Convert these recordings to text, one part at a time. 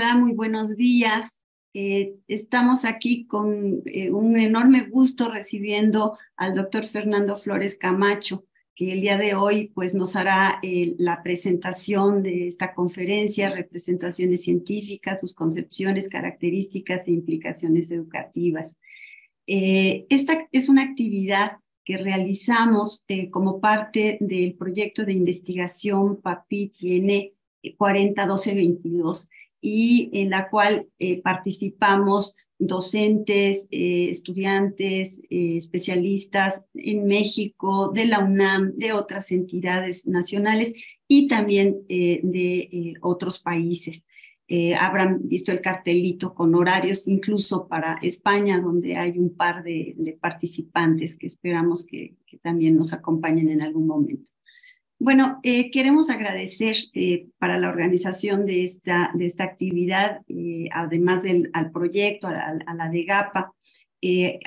Hola, muy buenos días. Estamos aquí con un enorme gusto recibiendo al doctor Fernando Flores Camacho, que el día de hoy pues, nos hará la presentación de esta conferencia, representaciones científicas, sus concepciones, características e implicaciones educativas. Esta es una actividad que realizamos como parte del proyecto de investigación PAPI tiene 401222 y en la cual participamos docentes, estudiantes, especialistas en México, de la UNAM, de otras entidades nacionales y también de otros países. Habrán visto el cartelito con horarios incluso para España, donde hay un par de participantes que esperamos que también nos acompañen en algún momento. Bueno, queremos agradecer para la organización de esta actividad, además al proyecto, a la DEGAPA,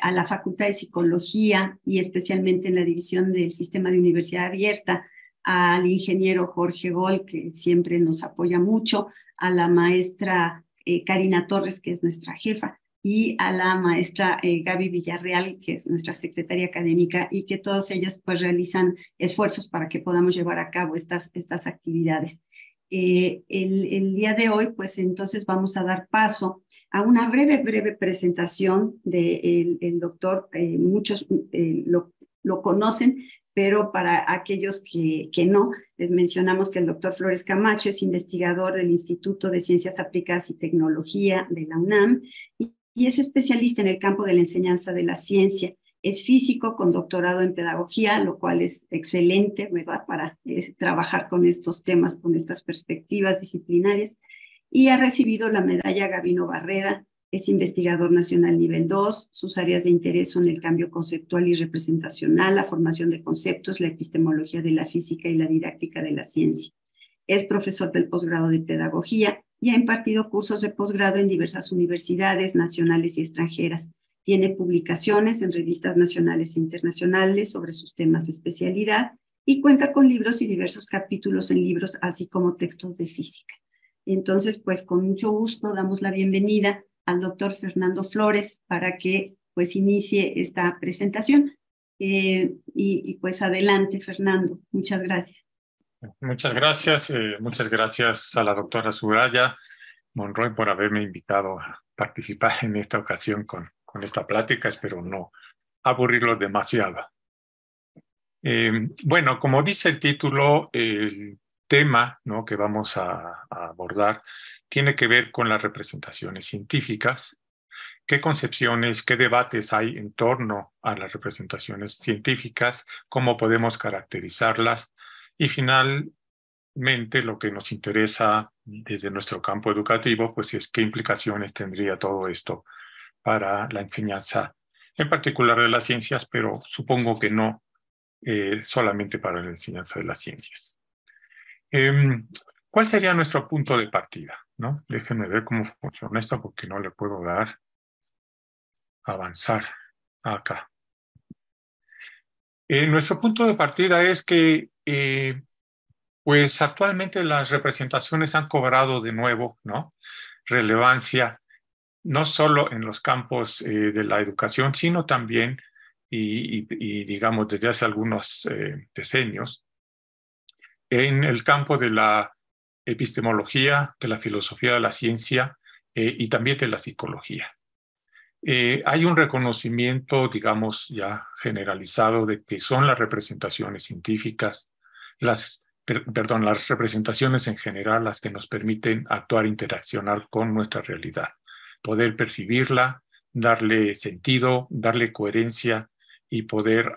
a la Facultad de Psicología y especialmente en la División del Sistema de Universidad Abierta, al ingeniero Jorge Gol, que siempre nos apoya mucho, a la maestra Karina Torres, que es nuestra jefa, y a la maestra Gaby Villarreal, que es nuestra secretaria académica, y que todos ellos pues realizan esfuerzos para que podamos llevar a cabo estas actividades. El día de hoy, pues entonces vamos a dar paso a una breve presentación del doctor. Muchos lo conocen, pero para aquellos que no, les mencionamos que el doctor Flores Camacho es investigador del Instituto de Ciencias Aplicadas y Tecnología de la UNAM y es especialista en el campo de la enseñanza de la ciencia. Es físico con doctorado en pedagogía, lo cual es excelente, ¿verdad?, para trabajar con estos temas, con estas perspectivas disciplinarias. Y ha recibido la medalla Gabino Barreda. Es investigador nacional nivel 2. Sus áreas de interés son el cambio conceptual y representacional, la formación de conceptos, la epistemología de la física y la didáctica de la ciencia. Es profesor del posgrado de pedagogía y ha impartido cursos de posgrado en diversas universidades nacionales y extranjeras. Tiene publicaciones en revistas nacionales e internacionales sobre sus temas de especialidad y cuenta con libros y diversos capítulos en libros, así como textos de física. Entonces, pues con mucho gusto damos la bienvenida al doctor Fernando Flores para que pues inicie esta presentación. Y pues adelante, Fernando. Muchas gracias. Muchas gracias a la doctora Soraya Monroy por haberme invitado a participar en esta ocasión con esta plática. Espero no aburrirlos demasiado. Bueno, como dice el título, el tema, ¿no?, que vamos a abordar tiene que ver con las representaciones científicas. ¿Qué concepciones, qué debates hay en torno a las representaciones científicas? ¿Cómo podemos caracterizarlas? Y finalmente, lo que nos interesa desde nuestro campo educativo, pues es qué implicaciones tendría todo esto para la enseñanza, en particular de las ciencias, pero supongo que no solamente para la enseñanza de las ciencias. ¿Cuál sería nuestro punto de partida, ¿no? Déjenme ver cómo funciona esto porque no le puedo dar avanzar acá. Nuestro punto de partida es que pues actualmente las representaciones han cobrado de nuevo, ¿no?, relevancia, no solo en los campos de la educación, sino también, y digamos desde hace algunos decenios, en el campo de la epistemología, de la filosofía de la ciencia y también de la psicología. Hay un reconocimiento, digamos, ya generalizado de que son las representaciones científicas, las representaciones en general las que nos permiten actuar, interaccionar con nuestra realidad, poder percibirla, darle sentido, darle coherencia y poder,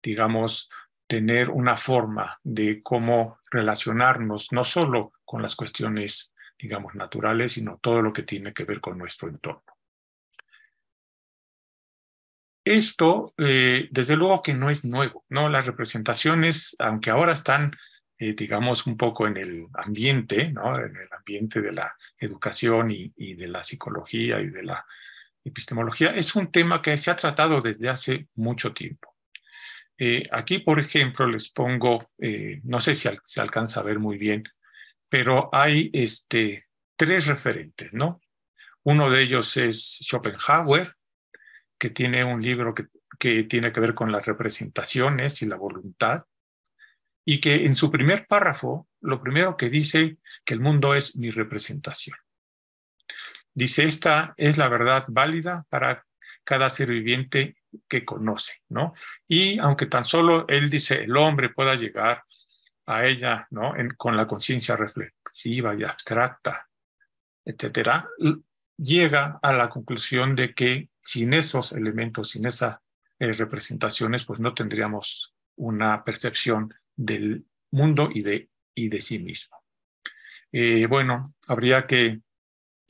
digamos, tener una forma de cómo relacionarnos, no solo con las cuestiones, digamos, naturales, sino todo lo que tiene que ver con nuestro entorno. Esto, desde luego que no es nuevo, ¿no? Las representaciones, aunque ahora están, digamos, un poco en el ambiente, ¿no?, en el ambiente de la educación y de la psicología y de la epistemología, es un tema que se ha tratado desde hace mucho tiempo. Aquí, por ejemplo, les pongo, no sé si se alcanza a ver muy bien, pero hay tres referentes, ¿no? Uno de ellos es Schopenhauer, que tiene un libro que tiene que ver con las representaciones y la voluntad, y que en su primer párrafo, lo primero que dice que el mundo es mi representación. Dice, esta es la verdad válida para cada ser viviente que conoce, ¿no? Y aunque tan solo él dice, el hombre pueda llegar a ella, ¿no? Con la conciencia reflexiva y abstracta, etcétera, llega a la conclusión de que sin esos elementos, sin esas representaciones, pues no tendríamos una percepción del mundo y de sí mismo. Bueno, habría que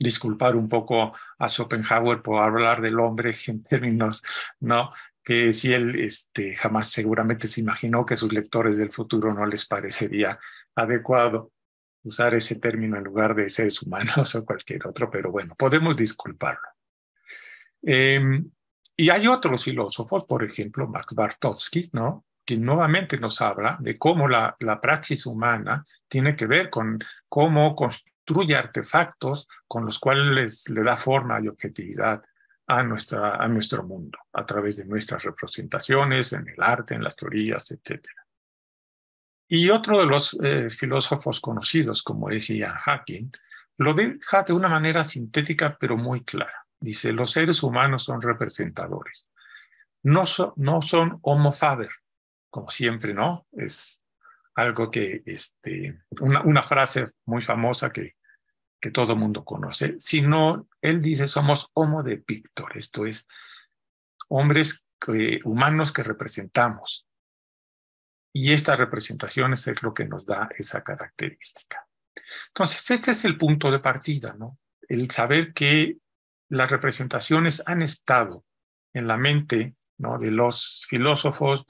disculpar un poco a Schopenhauer por hablar del hombre en términos, ¿no? Que si él jamás seguramente se imaginó que sus lectores del futuro no les parecería adecuado usar ese término en lugar de seres humanos o cualquier otro, pero bueno, podemos disculparlo. Y hay otros filósofos, por ejemplo, Max Bartovsky, ¿no? Que nuevamente nos habla de cómo la praxis humana tiene que ver con cómo construye artefactos con los cuales le da forma y objetividad a nuestro mundo, a través de nuestras representaciones, en el arte, en las teorías, etc. Y otro de los filósofos conocidos, como es Ian Hacking, lo deja de una manera sintética pero muy clara. Dice, los seres humanos son representadores. No son homo faber, como siempre, ¿no? Es algo que, una frase muy famosa que todo mundo conoce, sino él dice, somos homo de pictor, esto es, hombres humanos que representamos. Y esta representación es lo que nos da esa característica. Entonces, este es el punto de partida, ¿no? El saber que las representaciones han estado en la mente, ¿no? De los filósofos,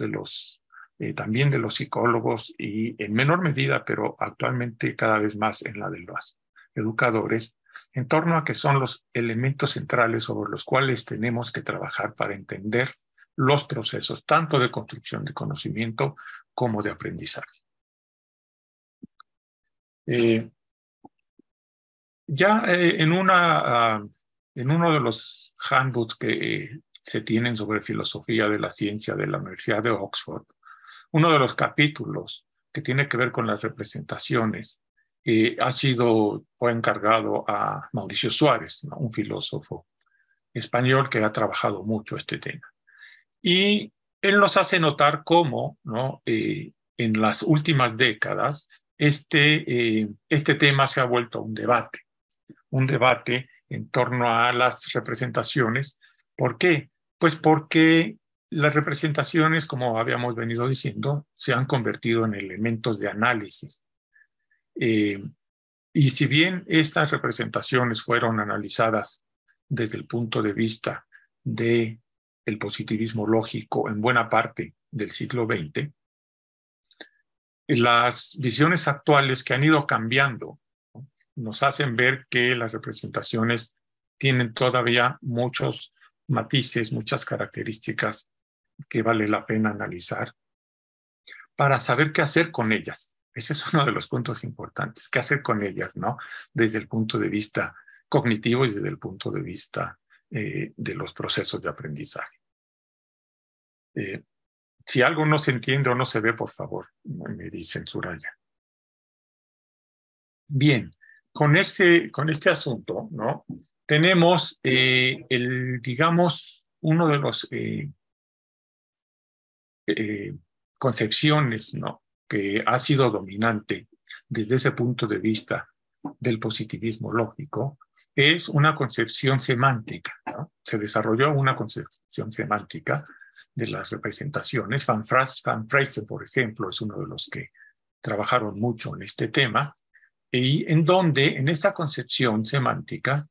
también de los psicólogos y en menor medida, pero actualmente cada vez más en la de los educadores, en torno a que son los elementos centrales sobre los cuales tenemos que trabajar para entender los procesos, tanto de construcción de conocimiento como de aprendizaje. En uno de los handbooks que se tienen sobre filosofía de la ciencia de la Universidad de Oxford, uno de los capítulos que tiene que ver con las representaciones fue encargado a Mauricio Suárez, ¿no? Un filósofo español que ha trabajado mucho este tema. Y él nos hace notar cómo, ¿no? En las últimas décadas este tema se ha vuelto un debate en torno a las representaciones. ¿Por qué? Pues porque las representaciones, como habíamos venido diciendo, se han convertido en elementos de análisis. Y si bien estas representaciones fueron analizadas desde el punto de vista del positivismo lógico en buena parte del siglo XX, las visiones actuales que han ido cambiando, ¿no? Nos hacen ver que las representaciones tienen todavía muchos matices, muchas características que vale la pena analizar para saber qué hacer con ellas. Ese es uno de los puntos importantes, qué hacer con ellas, ¿no? Desde el punto de vista cognitivo y desde el punto de vista de los procesos de aprendizaje. Si algo no se entiende o no se ve, por favor, me dicen, Soraya. Bien, con este asunto, ¿no? Tenemos digamos, uno de los concepciones, ¿no? Que ha sido dominante desde ese punto de vista del positivismo lógico, es una concepción semántica, ¿no? Se desarrolló una concepción semántica de las representaciones. Van Freysen, por ejemplo, es uno de los que trabajaron mucho en este tema, y en donde, en esta concepción semántica,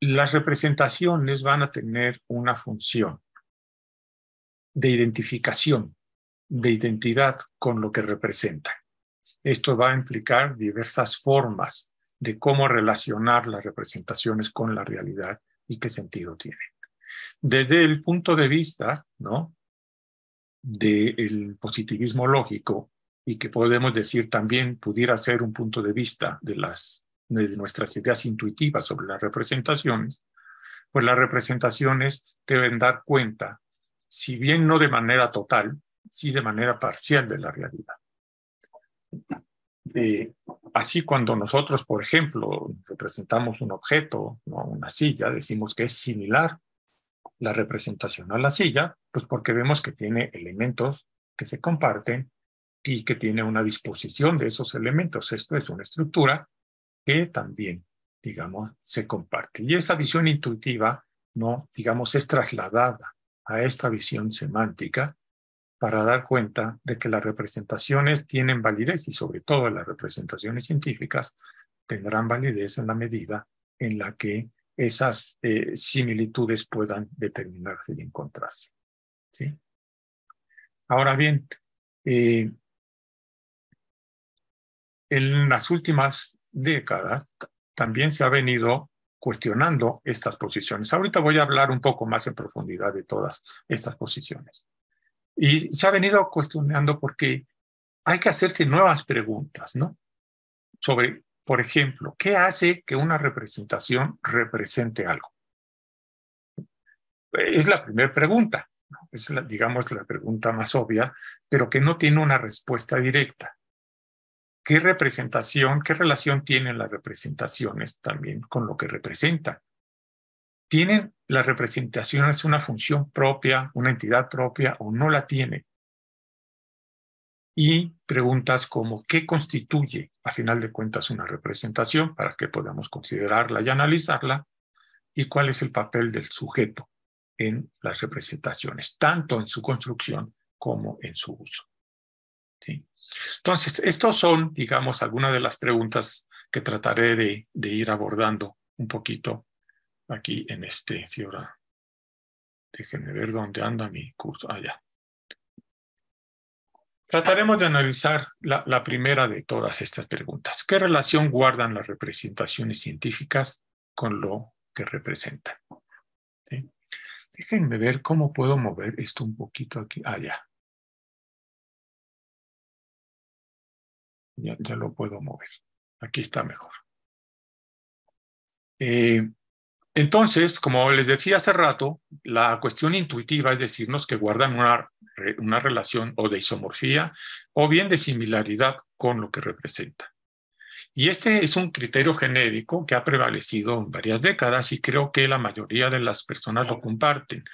las representaciones van a tener una función de identificación, de identidad con lo que representan. Esto va a implicar diversas formas de cómo relacionar las representaciones con la realidad y qué sentido tienen. Desde el punto de vista, ¿no?, del positivismo lógico, y que podemos decir también pudiera ser un punto de vista de nuestras ideas intuitivas sobre las representaciones, pues las representaciones deben dar cuenta, si bien no de manera total, sí de manera parcial de la realidad. Así cuando nosotros, por ejemplo, representamos un objeto, ¿no? Una silla, decimos que es similar la representación a la silla, pues porque vemos que tiene elementos que se comparten y que tiene una disposición de esos elementos. Esto es una estructura que también, digamos, se comparte. Y esa visión intuitiva, ¿no? Digamos, es trasladada a esta visión semántica para dar cuenta de que las representaciones tienen validez y sobre todo las representaciones científicas tendrán validez en la medida en la que esas similitudes puedan determinarse y encontrarse. ¿Sí? Ahora bien, en las últimas décadas también se ha venido cuestionando estas posiciones. Ahorita voy a hablar un poco más en profundidad de todas estas posiciones. Y se ha venido cuestionando porque hay que hacerse nuevas preguntas, ¿no? Sobre, por ejemplo, ¿qué hace que una representación represente algo? Es la primera pregunta, ¿no? Es, digamos, la pregunta más obvia, pero que no tiene una respuesta directa. ¿Qué representación, qué relación tienen las representaciones también con lo que representan? ¿Tienen las representaciones una función propia, una entidad propia o no la tienen? Y preguntas como ¿qué constituye, a final de cuentas, una representación para que podamos considerarla y analizarla? ¿Y cuál es el papel del sujeto en las representaciones, tanto en su construcción como en su uso? ¿Sí? Entonces, estos son, digamos, algunas de las preguntas que trataré de ir abordando un poquito aquí en este. Si ahora, déjenme ver dónde anda mi curso. Allá. Trataremos de analizar la primera de todas estas preguntas. ¿Qué relación guardan las representaciones científicas con lo que representan? ¿Sí? Déjenme ver cómo puedo mover esto un poquito aquí. Ya. Ya lo puedo mover. Aquí está mejor. Entonces, como les decía hace rato, la cuestión intuitiva es decirnos que guardan una relación o de isomorfía o bien de similaridad con lo que representa. Y este es un criterio genérico que ha prevalecido en varias décadas y creo que la mayoría de las personas lo comparten.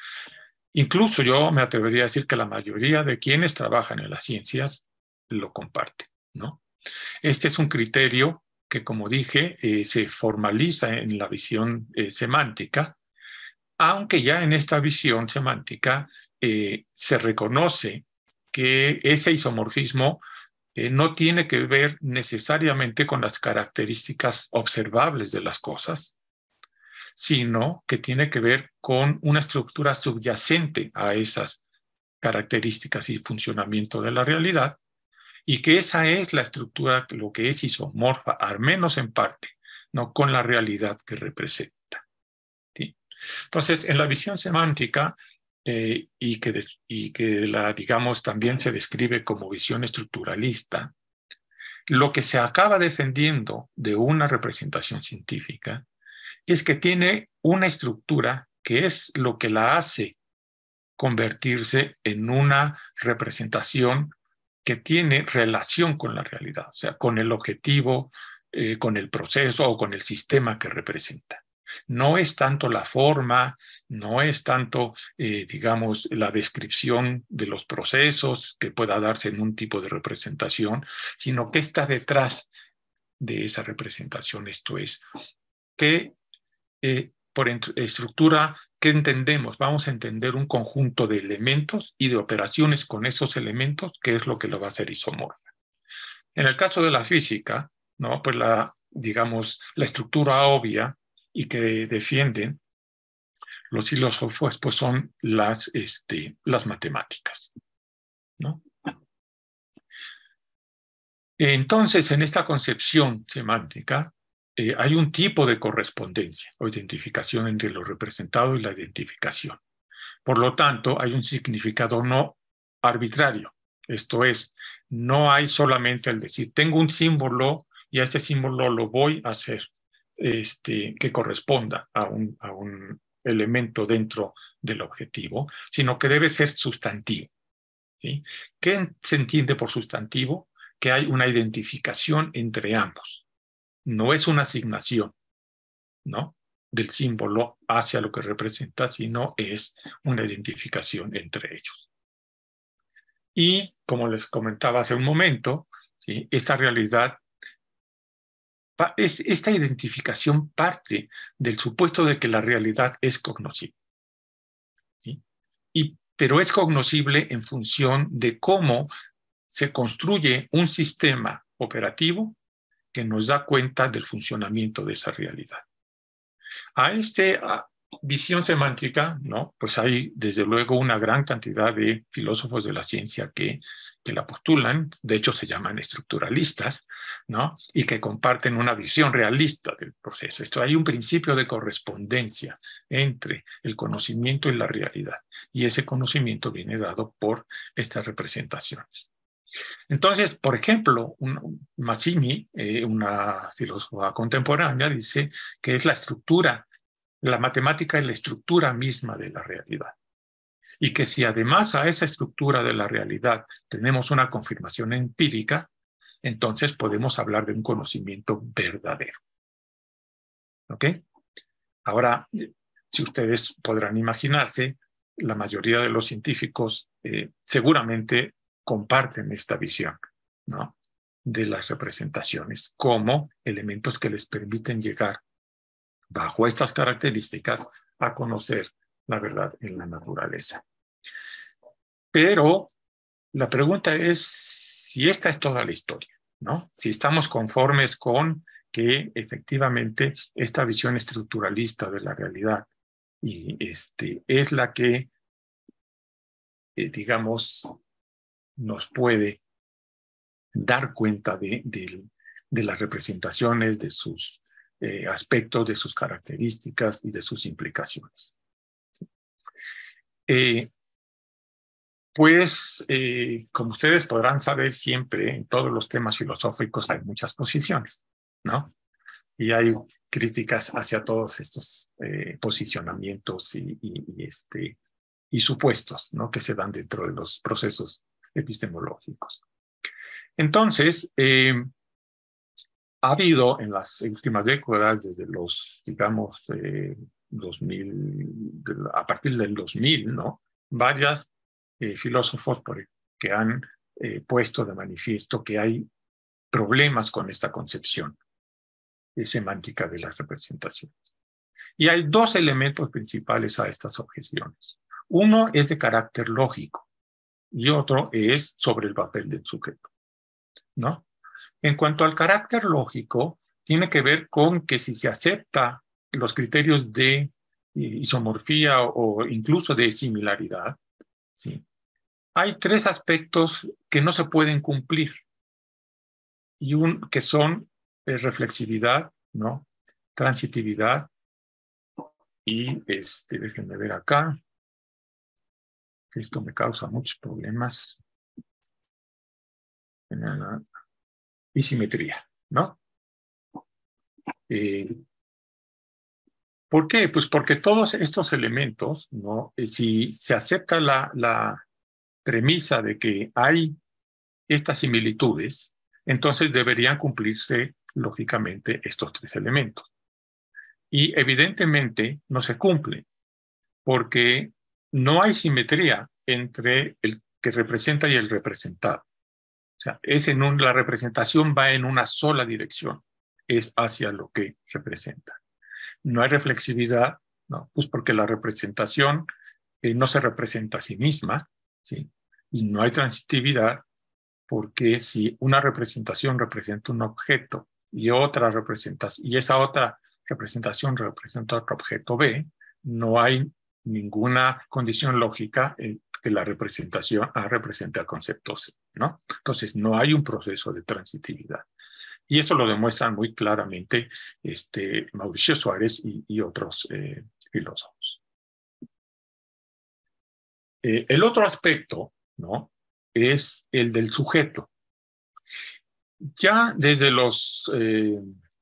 Incluso yo me atrevería a decir que la mayoría de quienes trabajan en las ciencias lo comparten, ¿no? Este es un criterio que, como dije, se formaliza en la visión semántica, aunque ya en esta visión semántica se reconoce que ese isomorfismo no tiene que ver necesariamente con las características observables de las cosas, sino que tiene que ver con una estructura subyacente a esas características y funcionamiento de la realidad, y que esa es la estructura, lo que es isomorfa, al menos en parte, ¿no? Con la realidad que representa. ¿Sí? Entonces, en la visión semántica, y que la, digamos, también se describe como visión estructuralista, lo que se acaba defendiendo de una representación científica es que tiene una estructura que es lo que la hace convertirse en una representación que tiene relación con la realidad, o sea, con el objetivo, con el proceso o con el sistema que representa. No es tanto la forma, no es tanto, digamos, la descripción de los procesos que pueda darse en un tipo de representación, sino que está detrás de esa representación. Esto es, que por estructura, ¿qué entendemos? Vamos a entender un conjunto de elementos y de operaciones con esos elementos, que es lo que lo va a hacer isomorfa. En el caso de la física, ¿no? Pues digamos, la estructura obvia y que defienden los filósofos, pues son las matemáticas, ¿no? Entonces, en esta concepción semántica, hay un tipo de correspondencia o identificación entre lo representado y la identificación. Por lo tanto, hay un significado no arbitrario. Esto es, no hay solamente el decir, tengo un símbolo y a este símbolo lo voy a hacer que corresponda a un elemento dentro del objetivo, sino que debe ser sustantivo. ¿Sí? ¿Qué se entiende por sustantivo? Que hay una identificación entre ambos. No es una asignación, ¿no?, del símbolo hacia lo que representa, sino es una identificación entre ellos. Y como les comentaba hace un momento, ¿sí?, esta realidad, esta identificación parte del supuesto de que la realidad es cognoscible. ¿Sí? Pero es cognoscible en función de cómo se construye un sistema operativo que nos da cuenta del funcionamiento de esa realidad. A esta visión semántica, ¿no?, pues hay desde luego una gran cantidad de filósofos de la ciencia que la postulan, de hecho se llaman estructuralistas, ¿no?, y que comparten una visión realista del proceso. Hay un principio de correspondencia entre el conocimiento y la realidad, y ese conocimiento viene dado por estas representaciones. Entonces, por ejemplo, Mazzini, una filósofa contemporánea, dice que es la estructura, la matemática es la estructura misma de la realidad. Y que si además a esa estructura de la realidad tenemos una confirmación empírica, entonces podemos hablar de un conocimiento verdadero. ¿Ok? Ahora, si ustedes podrán imaginarse, la mayoría de los científicos seguramente comparten esta visión, ¿no?, de las representaciones como elementos que les permiten llegar, bajo estas características, a conocer la verdad en la naturaleza. Pero la pregunta es si esta es toda la historia, ¿no? Si estamos conformes con que efectivamente esta visión estructuralista de la realidad y es la que, digamos, nos puede dar cuenta de las representaciones, de sus aspectos, de sus características y de sus implicaciones. Pues, como ustedes podrán saber, siempre en todos los temas filosóficos hay muchas posiciones, ¿no? Y hay críticas hacia todos estos posicionamientos y supuestos, ¿no?, que se dan dentro de los procesos epistemológicos. Entonces, ha habido en las últimas décadas, desde los, digamos, 2000, a partir del 2000, ¿no?, varias filósofos que han puesto de manifiesto que hay problemas con esta concepción semántica de las representaciones. Y hay dos elementos principales a estas objeciones. Uno es de carácter lógico y otro es sobre el papel del sujeto, ¿no? En cuanto al carácter lógico, tiene que ver con que si se acepta los criterios de isomorfía o incluso de similaridad, ¿sí?, hay tres aspectos que no se pueden cumplir y que son reflexividad, ¿no?, transitividad y, déjenme ver acá, que esto me causa muchos problemas, y simetría, ¿no? ¿Por qué? Pues porque todos estos elementos, ¿no?, si se acepta la premisa de que hay estas similitudes, entonces deberían cumplirse lógicamente estos tres elementos. Y evidentemente no se cumplen, porque no hay simetría entre el que representa y el representado. O sea, la representación va en una sola dirección, es hacia lo que representa. No hay reflexividad, ¿no?, pues porque la representación no se representa a sí misma, ¿sí? Y no hay transitividad porque si una representación representa un objeto y esa otra representación representa otro objeto B, no hay ninguna condición lógica que la representación A represente al concepto C, ¿no? Entonces no hay un proceso de transitividad. Y esto lo demuestran muy claramente Mauricio Suárez y otros filósofos. El otro aspecto, ¿no?, es el del sujeto. Ya desde los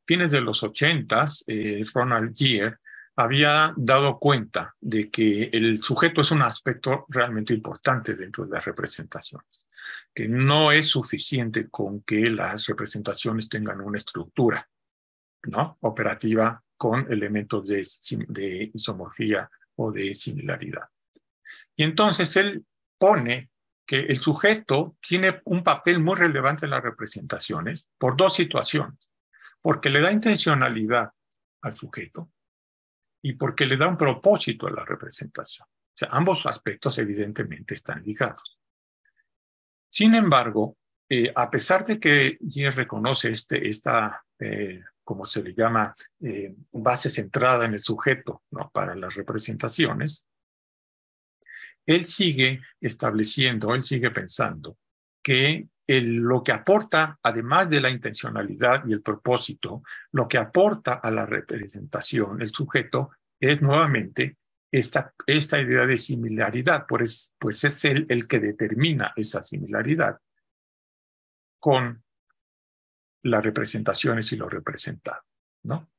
fines de los 80s, Ronald Geer había dado cuenta de que el sujeto es un aspecto realmente importante dentro de las representaciones, que no es suficiente con que las representaciones tengan una estructura, ¿no?, operativa con elementos de isomorfía o de similaridad. Y entonces él pone que el sujeto tiene un papel muy relevante en las representaciones por dos situaciones: porque le da intencionalidad al sujeto y porque le da un propósito a la representación. O sea, ambos aspectos evidentemente están ligados. Sin embargo, a pesar de que Geer reconoce esta, como se le llama, base centrada en el sujeto, ¿no?, para las representaciones, él sigue estableciendo, él sigue pensando que lo que aporta, además de la intencionalidad y el propósito, lo que aporta a la representación, el sujeto, es nuevamente esta idea de similaridad, pues es él el que determina esa similaridad con las representaciones y lo representado, ¿no?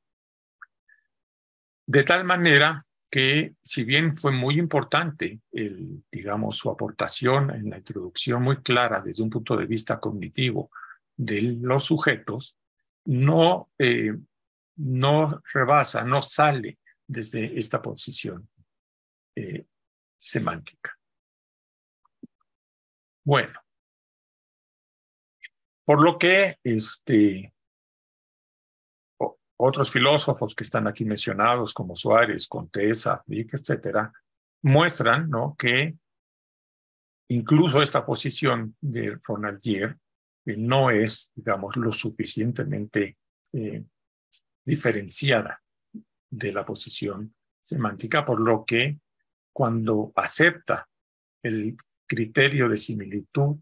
De tal manera que, si bien fue muy importante, digamos, su aportación en la introducción muy clara desde un punto de vista cognitivo de los sujetos, no rebasa, no sale desde esta posición semántica. Bueno, por lo que otros filósofos que están aquí mencionados, como Suárez, Contessa, Fick, etcétera, muestran, ¿no?, que incluso esta posición de Ronald Geer no es, digamos, lo suficientemente diferenciada de la posición semántica, por lo que cuando acepta el criterio de similitud,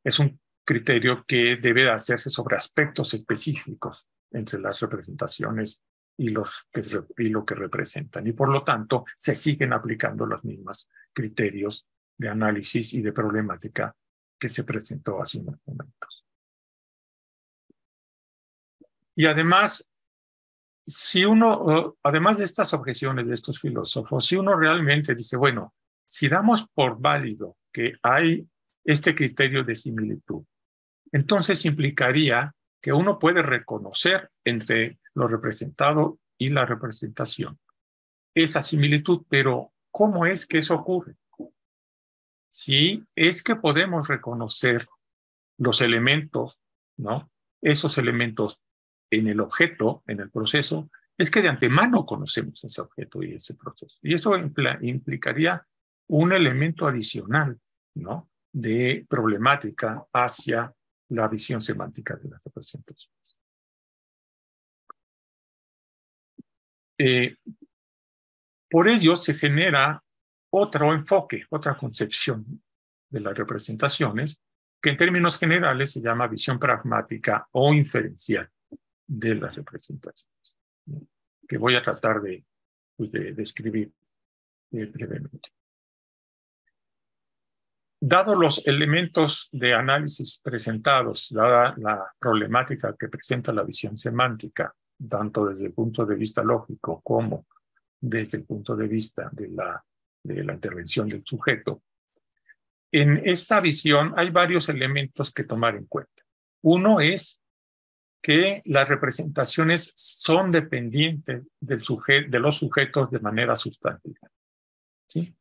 es un criterio que debe hacerse sobre aspectos específicos entre las representaciones y lo que representan. Y por lo tanto, se siguen aplicando los mismos criterios de análisis y de problemática que se presentó hace unos momentos. Y además, además de estas objeciones de estos filósofos, si uno realmente dice, bueno, si damos por válido que hay este criterio de similitud, entonces implicaría que uno puede reconocer entre lo representado y la representación esa similitud, pero ¿cómo es que eso ocurre? Si es que podemos reconocer los elementos, ¿no?, esos elementos en el objeto, en el proceso, es que de antemano conocemos ese objeto y ese proceso. Y eso implicaría un elemento adicional, ¿no?, de problemática hacia la visión semántica de las representaciones. Por ello se genera otro enfoque, otra concepción de las representaciones, que en términos generales se llama visión pragmática o inferencial de las representaciones, ¿no?, que voy a tratar de describir brevemente. Dados los elementos de análisis presentados, dada la problemática que presenta la visión semántica, tanto desde el punto de vista lógico como desde el punto de vista de la intervención del sujeto, en esta visión hay varios elementos que tomar en cuenta. Uno es que las representaciones son dependientes de los sujetos de manera sustantiva, ¿sí?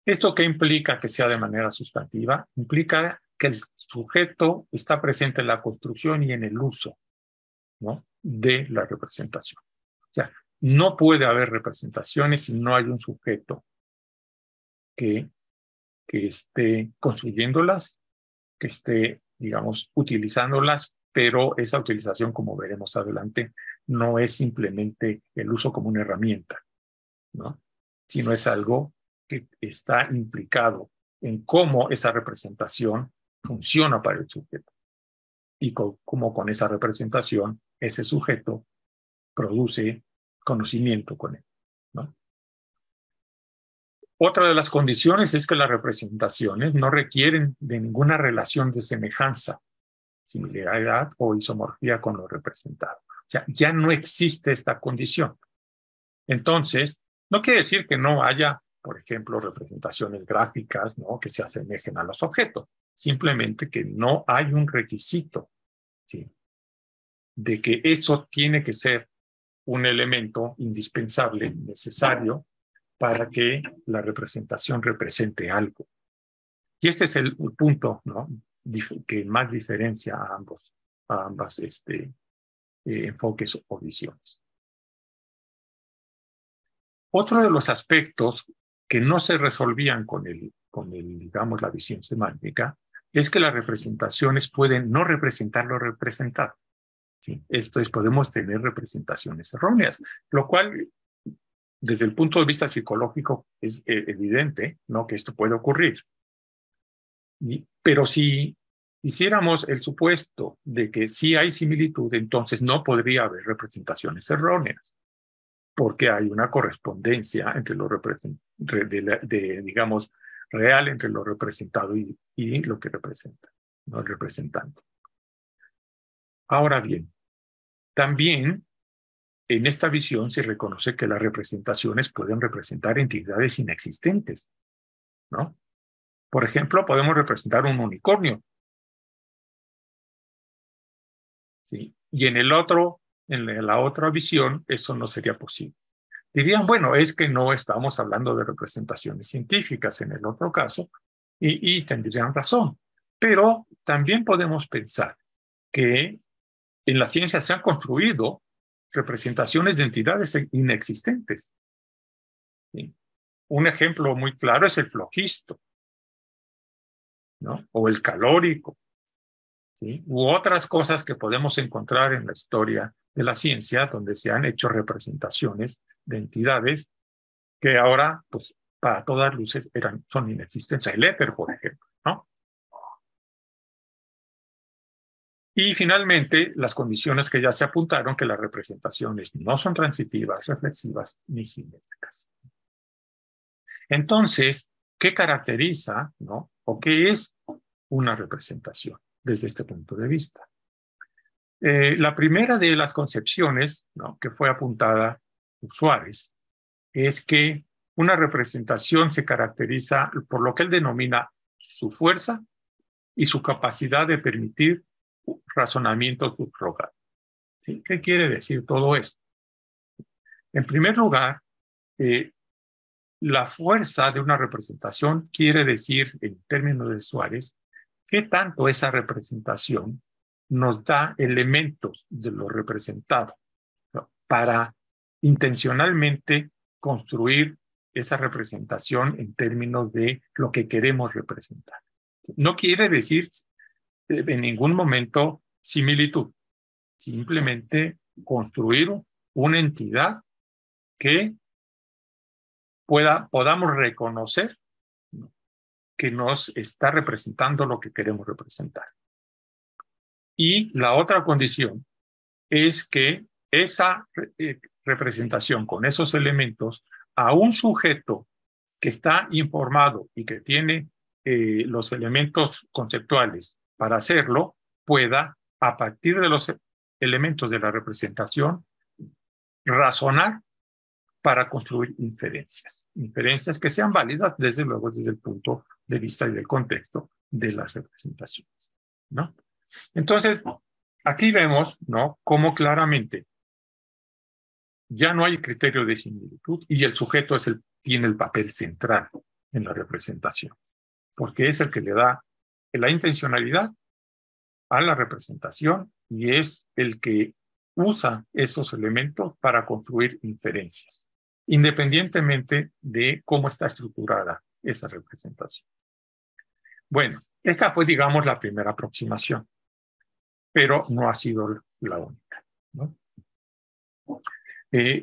¿Esto qué implica que sea de manera sustantiva? Implica que el sujeto está presente en la construcción y en el uso, ¿no?, de la representación. O sea, no puede haber representaciones si no hay un sujeto que esté construyéndolas, que esté, digamos, utilizándolas, pero esa utilización, como veremos adelante, no es simplemente el uso como una herramienta, ¿no?, sino es algo que está implicado en cómo esa representación funciona para el sujeto y cómo con esa representación ese sujeto produce conocimiento con él, ¿no? Otra de las condiciones es que las representaciones no requieren de ninguna relación de semejanza, similaridad o isomorfía con lo representado. O sea, ya no existe esta condición. Entonces, no quiere decir que no haya, por ejemplo, representaciones gráficas, ¿no?, que se asemejen a los objetos. Simplemente que no hay un requisito, ¿sí?, de que eso tiene que ser un elemento indispensable, necesario, para que la representación represente algo. Y este es el punto, ¿no?, que más diferencia a ambas enfoques o visiones. Otro de los aspectos que no se resolvían con digamos, la visión semántica, es que las representaciones pueden no representar lo representado. ¿Sí? Esto es, podemos tener representaciones erróneas, lo cual, desde el punto de vista psicológico, es evidente, ¿no?, que esto puede ocurrir. Pero si hiciéramos el supuesto de que sí hay similitud, entonces no podría haber representaciones erróneas, porque hay una correspondencia entre lo digamos, real entre lo representado y lo que representa, ¿no?, el representante. Ahora bien, también en esta visión se reconoce que las representaciones pueden representar entidades inexistentes, ¿no? Por ejemplo, podemos representar un unicornio, ¿sí? Y en la otra visión, eso no sería posible. Dirían, bueno, es que no estamos hablando de representaciones científicas en el otro caso, y tendrían razón. Pero también podemos pensar que en la ciencia se han construido representaciones de entidades inexistentes. ¿Sí? Un ejemplo muy claro es el flogisto, ¿no?, o el calórico, ¿sí?, u otras cosas que podemos encontrar en la historia de la ciencia, donde se han hecho representaciones de entidades que ahora, pues, para todas luces son inexistentes. El éter, por ejemplo, ¿no? Y finalmente, las condiciones que ya se apuntaron, que las representaciones no son transitivas, reflexivas ni simétricas. Entonces, ¿qué caracteriza, ¿no?, o qué es una representación desde este punto de vista? La primera de las concepciones, ¿no?, que fue apuntada por Suárez, es que una representación se caracteriza por lo que él denomina su fuerza y su capacidad de permitir razonamiento subrogado. ¿Sí? ¿Qué quiere decir todo esto? En primer lugar, la fuerza de una representación quiere decir, en términos de Suárez, qué tanto esa representación nos da elementos de lo representado, ¿no?, para intencionalmente construir esa representación en términos de lo que queremos representar. No quiere decir en ningún momento similitud, simplemente construir una entidad que podamos reconocer, ¿no?, que nos está representando lo que queremos representar. Y la otra condición es que esa representación con esos elementos a un sujeto que está informado y que tiene los elementos conceptuales para hacerlo, pueda, a partir de los elementos de la representación, razonar para construir inferencias que sean válidas, desde luego, desde el punto de vista y del contexto de las representaciones, ¿no? Entonces, aquí vemos, ¿no?, cómo claramente ya no hay criterio de similitud y el sujeto tiene el papel central en la representación, porque es el que le da la intencionalidad a la representación y es el que usa esos elementos para construir inferencias, independientemente de cómo está estructurada esa representación. Bueno, esta fue, digamos, la primera aproximación, pero no ha sido la única, ¿no?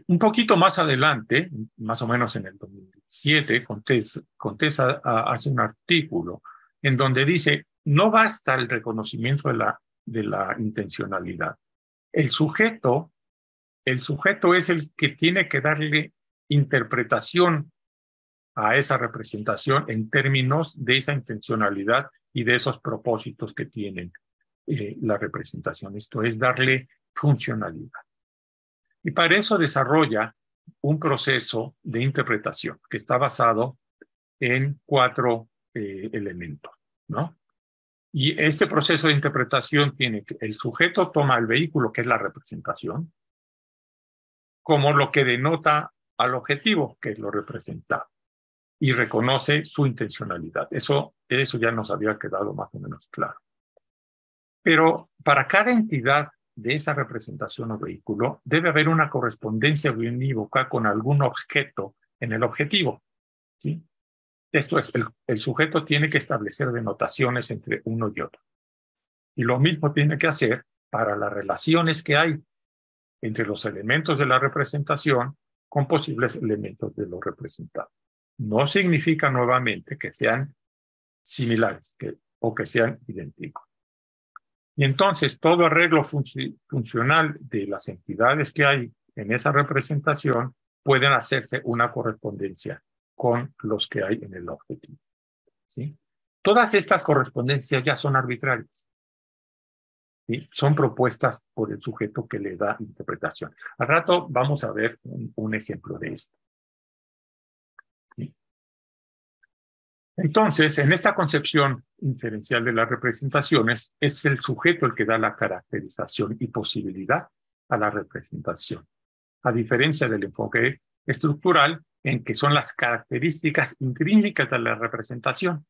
Un poquito más adelante, más o menos en el 2007, Contessa hace un artículo en donde dice, no basta el reconocimiento de la intencionalidad. El sujeto es el que tiene que darle interpretación a esa representación en términos de esa intencionalidad y de esos propósitos que tienen la representación. Esto es darle funcionalidad. Y para eso desarrolla un proceso de interpretación que está basado en 4 elementos, ¿no? Y este proceso de interpretación tiene que el sujeto toma el vehículo, que es la representación, como lo que denota al objetivo, que es lo representado, y reconoce su intencionalidad. Eso ya nos había quedado más o menos claro. Pero para cada entidad de esa representación o vehículo debe haber una correspondencia unívoca con algún objeto en el objetivo, ¿sí? Esto es, el sujeto tiene que establecer denotaciones entre uno y otro. Y lo mismo tiene que hacer para las relaciones que hay entre los elementos de la representación con posibles elementos de lo representado. No significa nuevamente que sean similares o que sean idénticos. Y entonces todo arreglo funcional de las entidades que hay en esa representación pueden hacerse una correspondencia con los que hay en el objetivo, ¿sí? Todas estas correspondencias ya son arbitrarias, ¿sí? Son propuestas por el sujeto que le da interpretación. Al rato vamos a ver un ejemplo de esto, ¿sí? Entonces, en esta concepción inferencial de las representaciones, es el sujeto el que da la caracterización y posibilidad a la representación, a diferencia del enfoque estructural, en que son las características intrínsecas de la representación.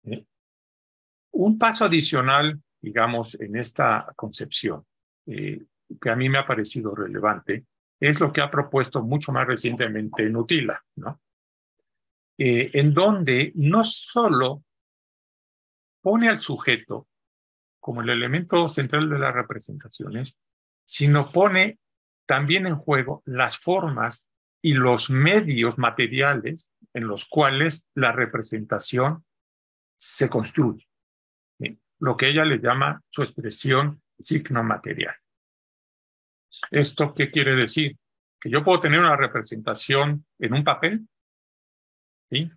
¿Sí? Un paso adicional, digamos, en esta concepción, que a mí me ha parecido relevante, es lo que ha propuesto mucho más recientemente Nutila, ¿no? En donde no solo pone al sujeto como el elemento central de las representaciones, sino pone también en juego las formas y los medios materiales en los cuales la representación se construye, ¿sí? Lo que ella le llama su expresión signo-material. ¿Esto qué quiere decir? Que yo puedo tener una representación en un papel, ¿sí?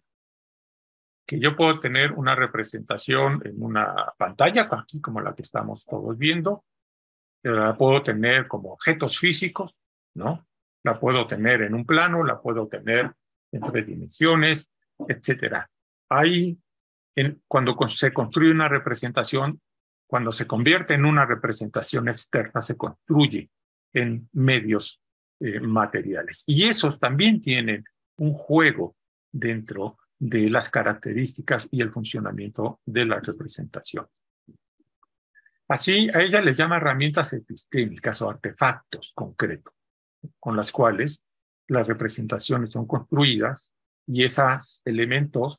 Que yo puedo tener una representación en una pantalla, aquí como la que estamos todos viendo, la puedo tener como objetos físicos, ¿no? La puedo tener en un plano, la puedo tener en 3 dimensiones, etcétera. Ahí, cuando se construye una representación, cuando se convierte en una representación externa, se construye en medios materiales. Y esos también tienen un juego dentro de las características y el funcionamiento de la representación. Así, a ella les llama herramientas epistémicas o artefactos concretos, con las cuales las representaciones son construidas y esos elementos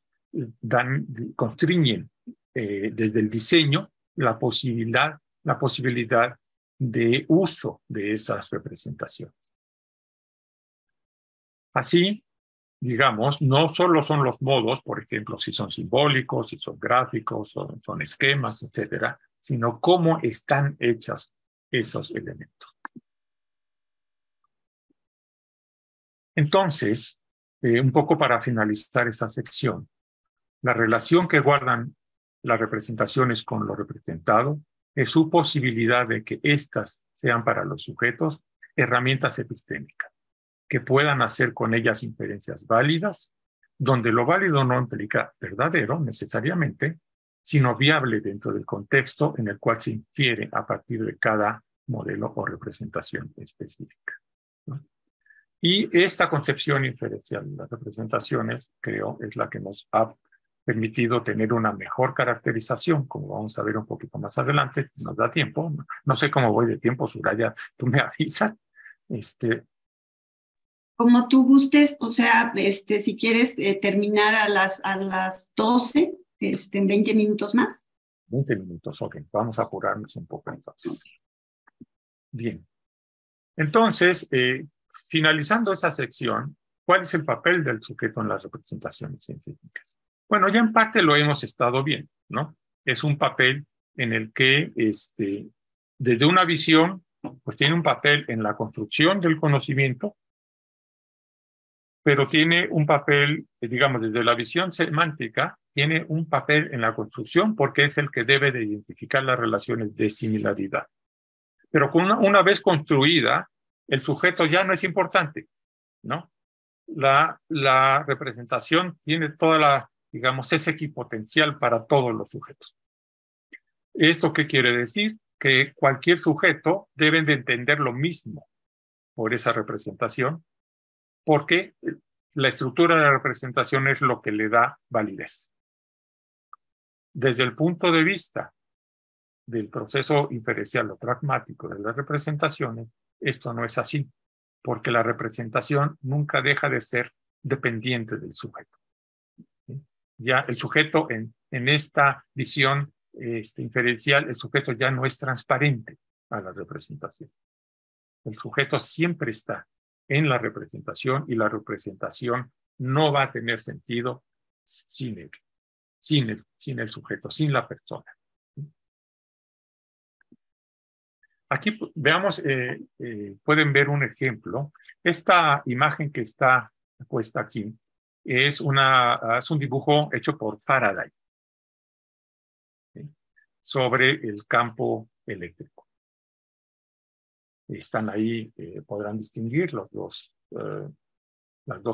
constriñen desde el diseño la posibilidad de uso de esas representaciones. Así, digamos, no solo son los modos, por ejemplo, si son simbólicos, si son gráficos, son esquemas, etcétera, sino cómo están hechas esos elementos. Entonces, un poco para finalizar esta sección, la relación que guardan las representaciones con lo representado es su posibilidad de que éstas sean para los sujetos herramientas epistémicas, que puedan hacer con ellas inferencias válidas, donde lo válido no implica verdadero necesariamente, sino viable dentro del contexto en el cual se infiere a partir de cada modelo o representación específica, ¿no? Y esta concepción inferencial de las representaciones, creo, es la que nos ha permitido tener una mejor caracterización, como vamos a ver un poquito más adelante, nos da tiempo, no sé cómo voy de tiempo, Soraya, tú me avisas. Como tú gustes, o sea, si quieres terminar a las 12, en 20 minutos más. 20 minutos, ok, vamos a apurarnos un poco entonces. Bien, entonces, finalizando esa sección, ¿cuál es el papel del sujeto en las representaciones científicas? Bueno, ya en parte lo hemos estado viendo, ¿no? Es un papel en el que, desde una visión, pues tiene un papel en la construcción del conocimiento, pero tiene un papel, digamos, desde la visión semántica, tiene un papel en la construcción porque es el que debe de identificar las relaciones de similaridad. Pero una vez construida, el sujeto ya no es importante, ¿no? La representación tiene toda la, digamos, es equipotencial para todos los sujetos. ¿Esto qué quiere decir? Que cualquier sujeto debe de entender lo mismo por esa representación, porque la estructura de la representación es lo que le da validez. Desde el punto de vista del proceso inferencial o pragmático de las representaciones, esto no es así, porque la representación nunca deja de ser dependiente del sujeto. ¿Sí? Ya el sujeto en esta visión inferencial, el sujeto ya no es transparente a la representación. El sujeto siempre está en la representación y la representación no va a tener sentido sin él, sin el sujeto, sin la persona. Aquí veamos, pueden ver un ejemplo. Esta imagen que está puesta aquí es un dibujo hecho por Faraday, ¿sí? Sobre el campo eléctrico. Están ahí, podrán distinguir las dos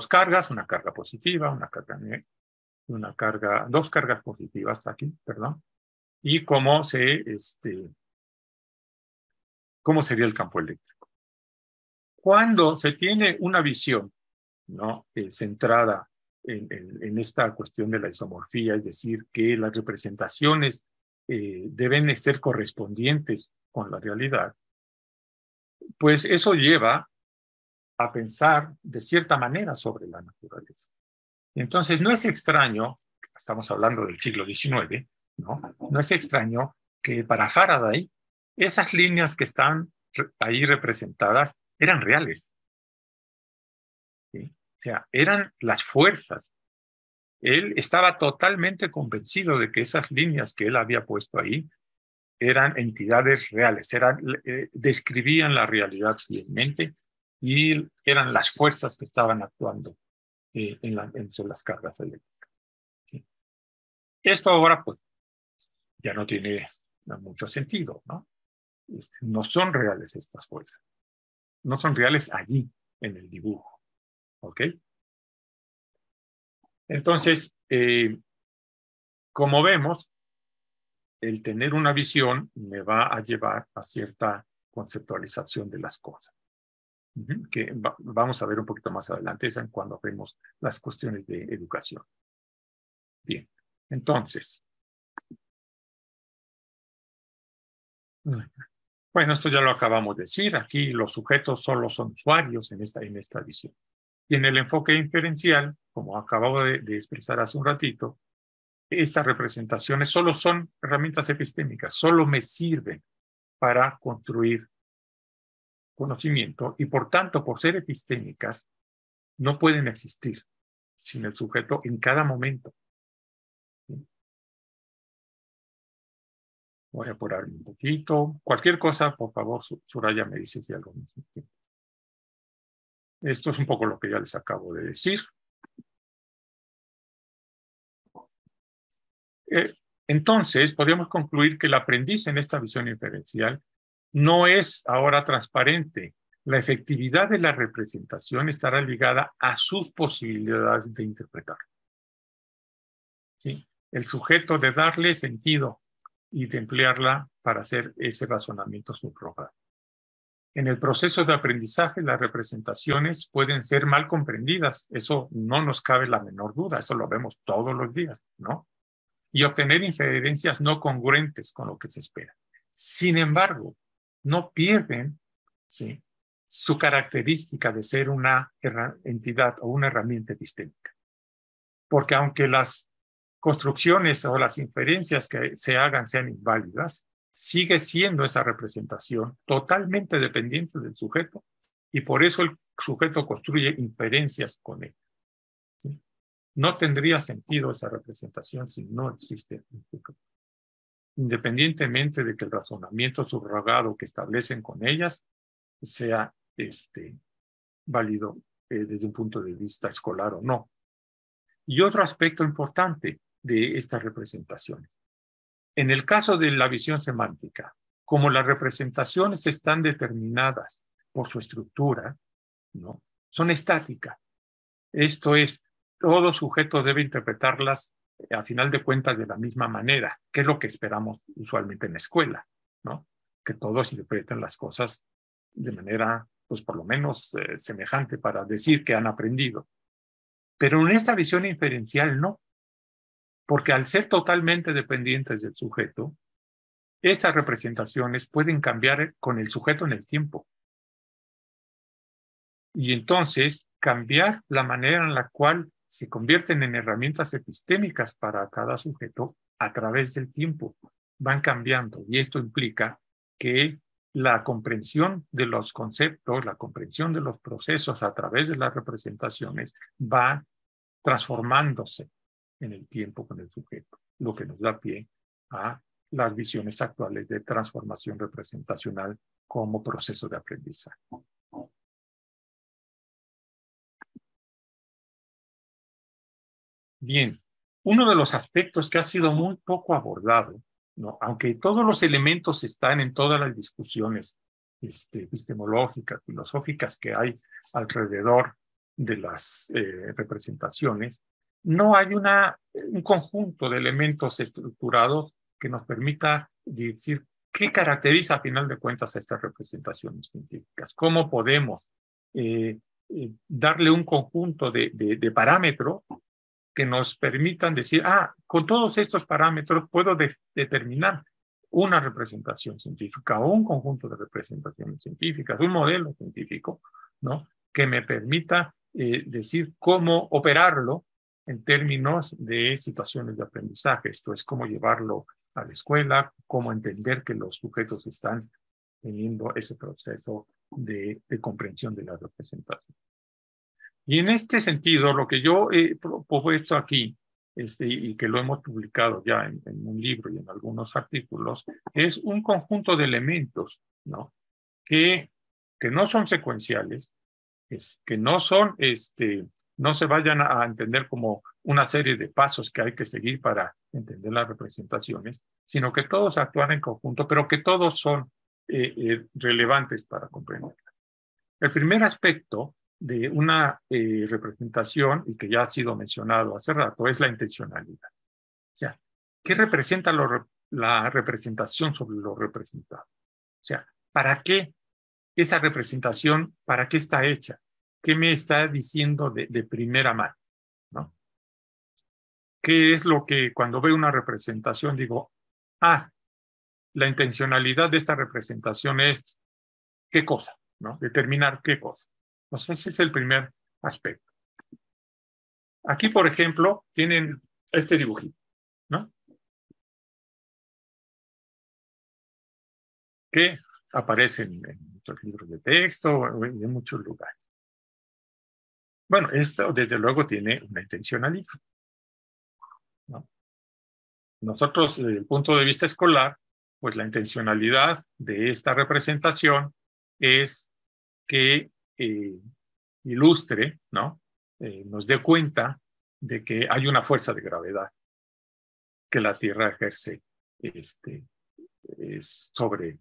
cargas, una carga positiva, dos cargas positivas aquí, perdón, y cómo sería el campo eléctrico. Cuando se tiene una visión, ¿no? Centrada en esta cuestión de la isomorfía, es decir, que las representaciones deben ser correspondientes con la realidad, pues eso lleva a pensar de cierta manera sobre la naturaleza. Entonces, no es extraño, estamos hablando del siglo XIX, ¿no? No es extraño que para Faraday esas líneas que están ahí representadas eran reales. ¿Sí? O sea, eran las fuerzas. Él estaba totalmente convencido de que esas líneas que él había puesto ahí eran entidades reales, describían la realidad fielmente y eran las fuerzas que estaban actuando entre las cargas eléctricas. ¿Sí? Esto ahora pues ya no tiene mucho sentido, ¿no? No son reales estas fuerzas, no son reales allí en el dibujo, ¿ok? Entonces, como vemos, el tener una visión me va a llevar a cierta conceptualización de las cosas, que vamos a ver un poquito más adelante, es cuando vemos las cuestiones de educación. Bien, entonces, bueno, esto ya lo acabamos de decir, aquí los sujetos solo son usuarios en esta visión. Y en el enfoque inferencial, como acabo de expresar hace un ratito, estas representaciones solo son herramientas epistémicas, solo me sirven para construir conocimiento y por tanto, por ser epistémicas, no pueden existir sin el sujeto en cada momento. Voy a apurarme un poquito. Cualquier cosa, por favor, Soraya me dice si algo necesito. Esto es un poco lo que ya les acabo de decir. Entonces, podríamos concluir que el aprendiz en esta visión inferencial no es ahora transparente. La efectividad de la representación estará ligada a sus posibilidades de interpretar. ¿Sí? El sujeto de darle sentido y de emplearla para hacer ese razonamiento subrogado. En el proceso de aprendizaje, las representaciones pueden ser mal comprendidas. Eso no nos cabe la menor duda. Eso lo vemos todos los días, ¿no? Y obtener inferencias no congruentes con lo que se espera. Sin embargo, no pierden, ¿sí?, su característica de ser una entidad o una herramienta epistémica. Porque aunque las construcciones o las inferencias que se hagan sean inválidas, sigue siendo esa representación totalmente dependiente del sujeto y por eso el sujeto construye inferencias con él. ¿Sí? No tendría sentido esa representación si no existe un sujeto. Independientemente de que el razonamiento subrogado que establecen con ellas sea válido desde un punto de vista escolar o no. Y otro aspecto importante de estas representaciones. En el caso de la visión semántica, como las representaciones están determinadas por su estructura, ¿no? Son estáticas. Esto es, todo sujeto debe interpretarlas a final de cuentas de la misma manera, que es lo que esperamos usualmente en la escuela, ¿no? Que todos interpreten las cosas de manera, pues por lo menos semejante para decir que han aprendido. Pero en esta visión inferencial no, porque al ser totalmente dependientes del sujeto, esas representaciones pueden cambiar con el sujeto en el tiempo. Y entonces cambiar la manera en la cual se convierten en herramientas epistémicas para cada sujeto a través del tiempo. Van cambiando y esto implica que la comprensión de los conceptos, la comprensión de los procesos a través de las representaciones va transformándose en el tiempo con el sujeto, lo que nos da pie a las visiones actuales de transformación representacional como proceso de aprendizaje. Bien, uno de los aspectos que ha sido muy poco abordado, ¿no? Aunque todos los elementos están en todas las discusiones epistemológicas, filosóficas que hay alrededor de las representaciones, no hay un conjunto de elementos estructurados que nos permita decir qué caracteriza a final de cuentas a estas representaciones científicas, cómo podemos darle un conjunto de parámetros que nos permitan decir, con todos estos parámetros puedo determinar una representación científica o un conjunto de representaciones científicas, un modelo científico, ¿no? Que me permita decir cómo operarlo en términos de situaciones de aprendizaje. Esto es cómo llevarlo a la escuela, cómo entender que los sujetos están teniendo ese proceso de comprensión de la representación. Y en este sentido, lo que yo he propuesto aquí, y que lo hemos publicado ya en un libro y en algunos artículos, es un conjunto de elementos, ¿no? Que no son secuenciales, que no son, no se vayan a entender como una serie de pasos que hay que seguir para entender las representaciones, sino que todos actúan en conjunto, pero que todos son relevantes para comprender. El primer aspecto de una representación, y que ya ha sido mencionado hace rato, es la intencionalidad. O sea, ¿qué representa la representación sobre lo representado? O sea, ¿para qué esa representación, para qué está hecha? ¿Qué me está diciendo de primera mano? ¿No? ¿Qué es lo que cuando veo una representación digo, la intencionalidad de esta representación es qué cosa, ¿no? Determinar qué cosa. Entonces, ese es el primer aspecto. Aquí, por ejemplo, tienen este dibujito, ¿no? Que aparece en muchos libros de texto o en muchos lugares. Bueno, esto desde luego tiene una intencionalidad, ¿no? Nosotros, desde el punto de vista escolar, pues la intencionalidad de esta representación es que ilustre, ¿no? Nos dé cuenta de que hay una fuerza de gravedad que la Tierra ejerce sobre,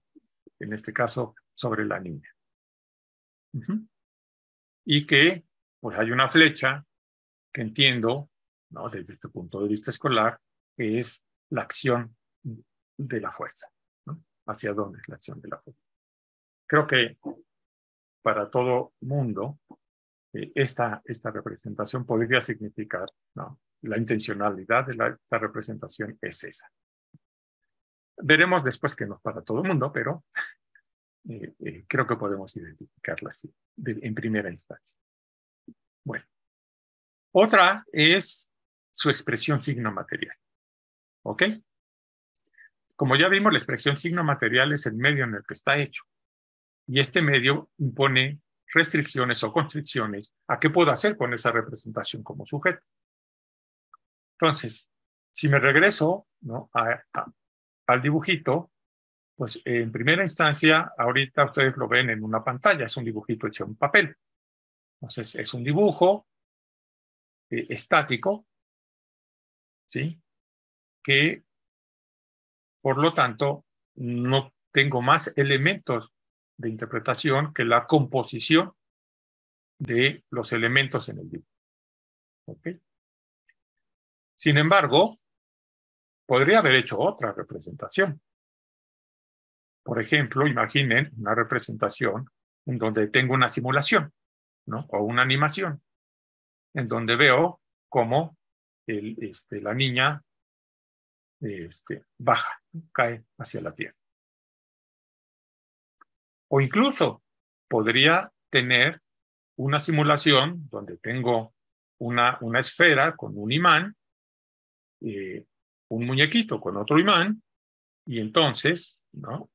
en este caso, sobre la niña. Y que pues hay una flecha que entiendo, ¿no? Desde este punto de vista escolar, que es la acción de la fuerza, ¿no? ¿Hacia dónde es la acción de la fuerza? Creo que para todo mundo esta representación podría significar, ¿no? La intencionalidad de esta representación es esa. Veremos después que no es para todo el mundo, pero creo que podemos identificarla así, en primera instancia. Bueno, otra es su expresión signo material. ¿Ok? Como ya vimos, la expresión signo material es el medio en el que está hecho. Y este medio impone restricciones o constricciones a qué puedo hacer con esa representación como sujeto. Entonces, si me regreso, ¿no? al dibujito, pues en primera instancia, ahorita ustedes lo ven en una pantalla, es un dibujito hecho en papel. Entonces, es un dibujo estático, ¿sí? Que, por lo tanto, no tengo más elementos de interpretación que la composición de los elementos en el dibujo. ¿Ok? Sin embargo, podría haber hecho otra representación. Por ejemplo, imaginen una representación en donde tengo una simulación, ¿no? O una animación, en donde veo cómo la niña baja, cae hacia la tierra. O incluso podría tener una simulación donde tengo una esfera con un imán, un muñequito con otro imán, y entonces, ¿no?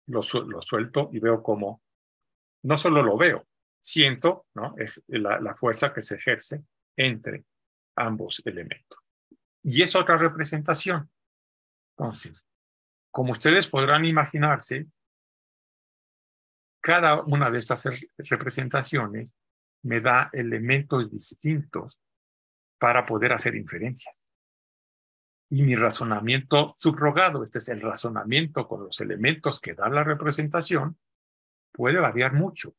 Lo suelto y veo cómo, no solo lo veo, siento, ¿no? Es la fuerza que se ejerce entre ambos elementos. Y es otra representación. Entonces, como ustedes podrán imaginarse, cada una de estas representaciones me da elementos distintos para poder hacer inferencias. Y mi razonamiento subrogado, este es el razonamiento con los elementos que da la representación, puede variar mucho.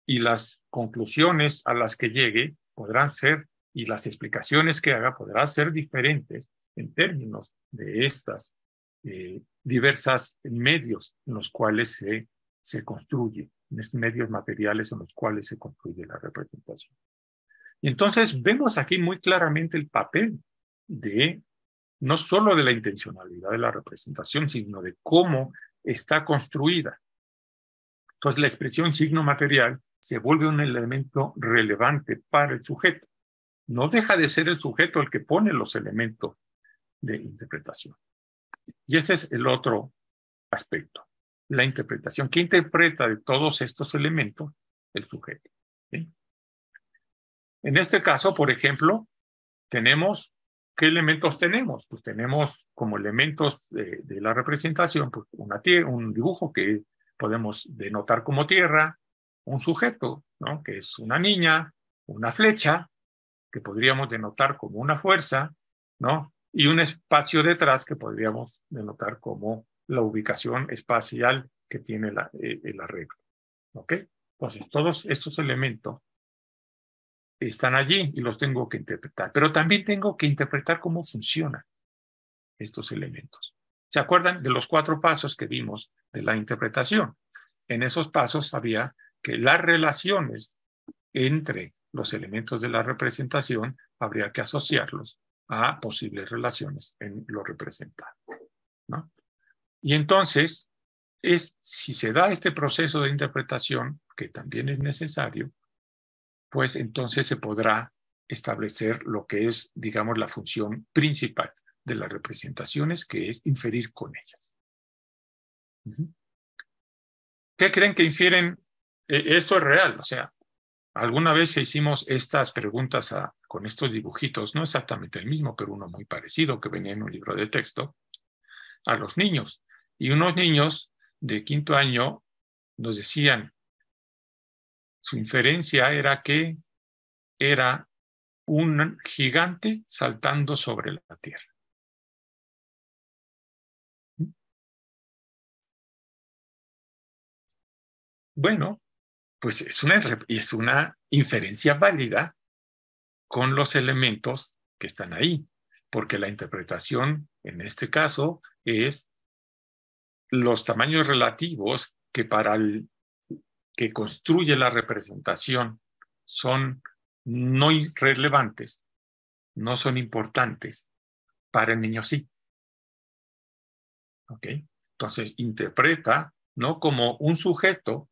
Y las conclusiones a las que llegue podrán ser, y las explicaciones que haga podrán ser diferentes en términos de estas diversas medios en los cuales se construye, en estos medios materiales en los cuales se construye la representación. Y entonces vemos aquí muy claramente el papel de no solo de la intencionalidad de la representación, sino de cómo está construida. Entonces la expresión signo material se vuelve un elemento relevante para el sujeto. No deja de ser el sujeto el que pone los elementos de interpretación. Y ese es el otro aspecto, la interpretación. ¿Qué interpreta de todos estos elementos? El sujeto. ¿Sí? En este caso, por ejemplo, tenemos, ¿qué elementos tenemos? Pues tenemos como elementos de la representación, pues un dibujo que podemos denotar como tierra, un sujeto, ¿no? Que es una niña, una flecha, que podríamos denotar como una fuerza, ¿no? Y un espacio detrás que podríamos denotar como la ubicación espacial que tiene el arreglo. ¿Ok? Entonces, todos estos elementos están allí y los tengo que interpretar, pero también tengo que interpretar cómo funcionan estos elementos. ¿Se acuerdan de los 4 pasos que vimos de la interpretación? En esos pasos había que las relaciones entre los elementos de la representación habría que asociarlos a posibles relaciones en lo representado, ¿no? Y entonces, si se da este proceso de interpretación, que también es necesario, pues entonces se podrá establecer lo que es, digamos, la función principal de las representaciones, que es inferir con ellas. ¿Qué creen que infieren? Esto es real, o sea, alguna vez hicimos estas preguntas con estos dibujitos, no exactamente el mismo, pero uno muy parecido que venía en un libro de texto, a los niños. Y unos niños de 5º año nos decían, su inferencia era que era un gigante saltando sobre la tierra. Bueno, pues es una inferencia válida con los elementos que están ahí, porque la interpretación en este caso es los tamaños relativos que para el que construye la representación son no irrelevantes, no son importantes, para el niño sí. ¿Ok? Entonces interpreta no como un sujeto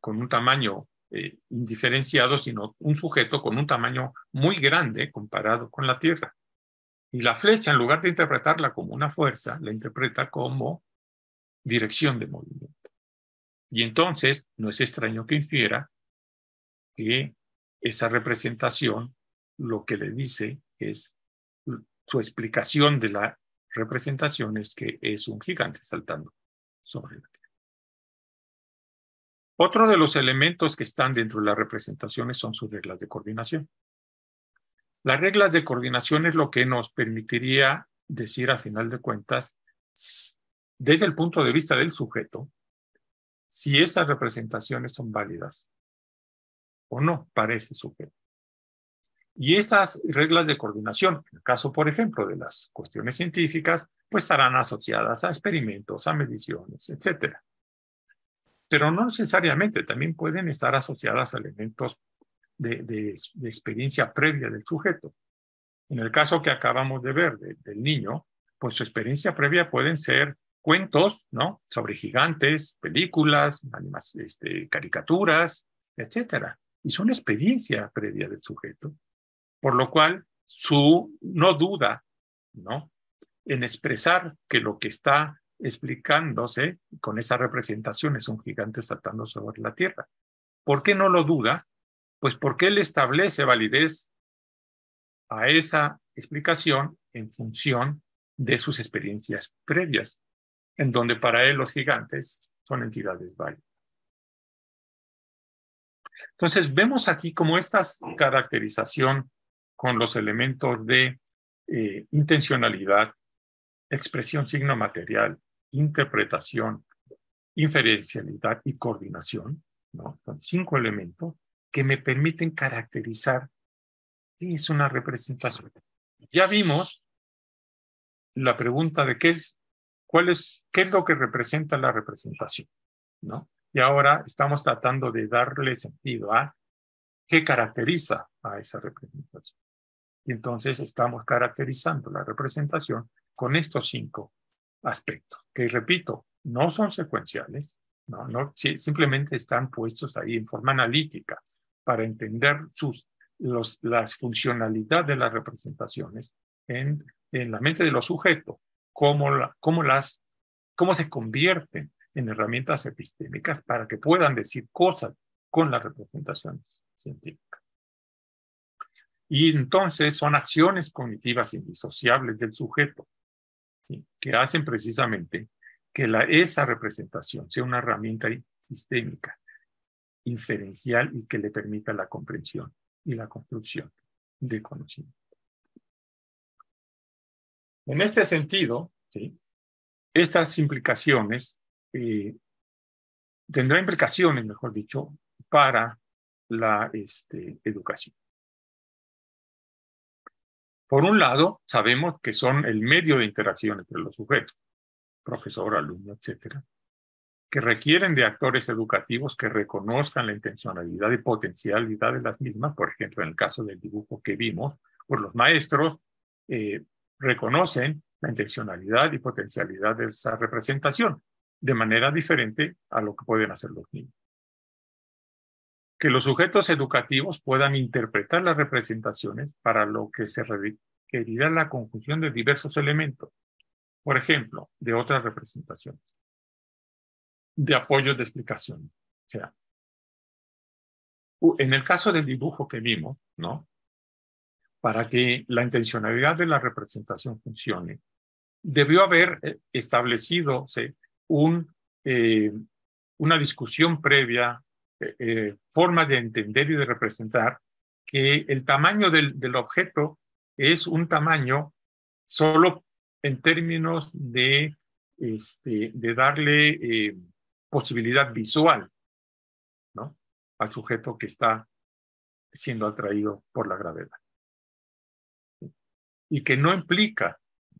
con un tamaño indiferenciado, sino un sujeto con un tamaño muy grande comparado con la Tierra. Y la flecha, en lugar de interpretarla como una fuerza, la interpreta como dirección de movimiento. Y entonces no es extraño que infiera que esa representación lo que le dice es, su explicación de la representación es que es un gigante saltando sobre la Tierra. Otro de los elementos que están dentro de las representaciones son sus reglas de coordinación. Las reglas de coordinación es lo que nos permitiría decir, a final de cuentas, desde el punto de vista del sujeto, si esas representaciones son válidas o no para ese sujeto. Y estas reglas de coordinación, en el caso, por ejemplo, de las cuestiones científicas, pues estarán asociadas a experimentos, a mediciones, etc. Pero no necesariamente, también pueden estar asociadas a elementos de experiencia previa del sujeto. En el caso que acabamos de ver del niño, pues su experiencia previa pueden ser cuentos, ¿no? Sobre gigantes, películas, caricaturas, etcétera. Y son experiencia previa del sujeto. Por lo cual, no duda, ¿no?, en expresar que lo que está explicándose con esa representación es un gigante saltando sobre la tierra. ¿Por qué no lo duda? Pues porque él establece validez a esa explicación en función de sus experiencias previas, en donde para él los gigantes son entidades válidas. Entonces, vemos aquí como esta caracterización con los elementos de intencionalidad, expresión signo material, interpretación, inferencialidad y coordinación, ¿no? Son 5 elementos que me permiten caracterizar qué es una representación. Ya vimos la pregunta de qué es lo que representa la representación, ¿no? Y ahora estamos tratando de darle sentido a qué caracteriza a esa representación. Y entonces estamos caracterizando la representación con estos 5 aspectos, que repito, no son secuenciales, simplemente están puestos ahí en forma analítica para entender las funcionalidades de las representaciones en la mente de los sujetos, cómo se convierten en herramientas epistémicas para que puedan decir cosas con las representaciones científicas. Y entonces son acciones cognitivas indisociables del sujeto, ¿sí?, que hacen precisamente que esa representación sea una herramienta epistémica, inferencial y que le permita la comprensión y la construcción de conocimiento. En este sentido, ¿sí?, estas implicaciones tendrán implicaciones, mejor dicho, para la educación. Por un lado, sabemos que son el medio de interacción entre los sujetos, profesor, alumno, etcétera, que requieren de actores educativos que reconozcan la intencionalidad y potencialidad de las mismas. Por ejemplo, en el caso del dibujo que vimos, pues los maestros reconocen la intencionalidad y potencialidad de esa representación de manera diferente a lo que pueden hacer los niños. Que los sujetos educativos puedan interpretar las representaciones para lo que se requerirá la conjunción de diversos elementos, por ejemplo, de otras representaciones, de apoyos de explicación. O sea, en el caso del dibujo que vimos, ¿no?, para que la intencionalidad de la representación funcione, debió haber establecido una discusión previa, forma de entender y de representar que el tamaño del objeto es un tamaño solo en términos de darle posibilidad visual, ¿no?, al sujeto que está siendo atraído por la gravedad. Y que no implica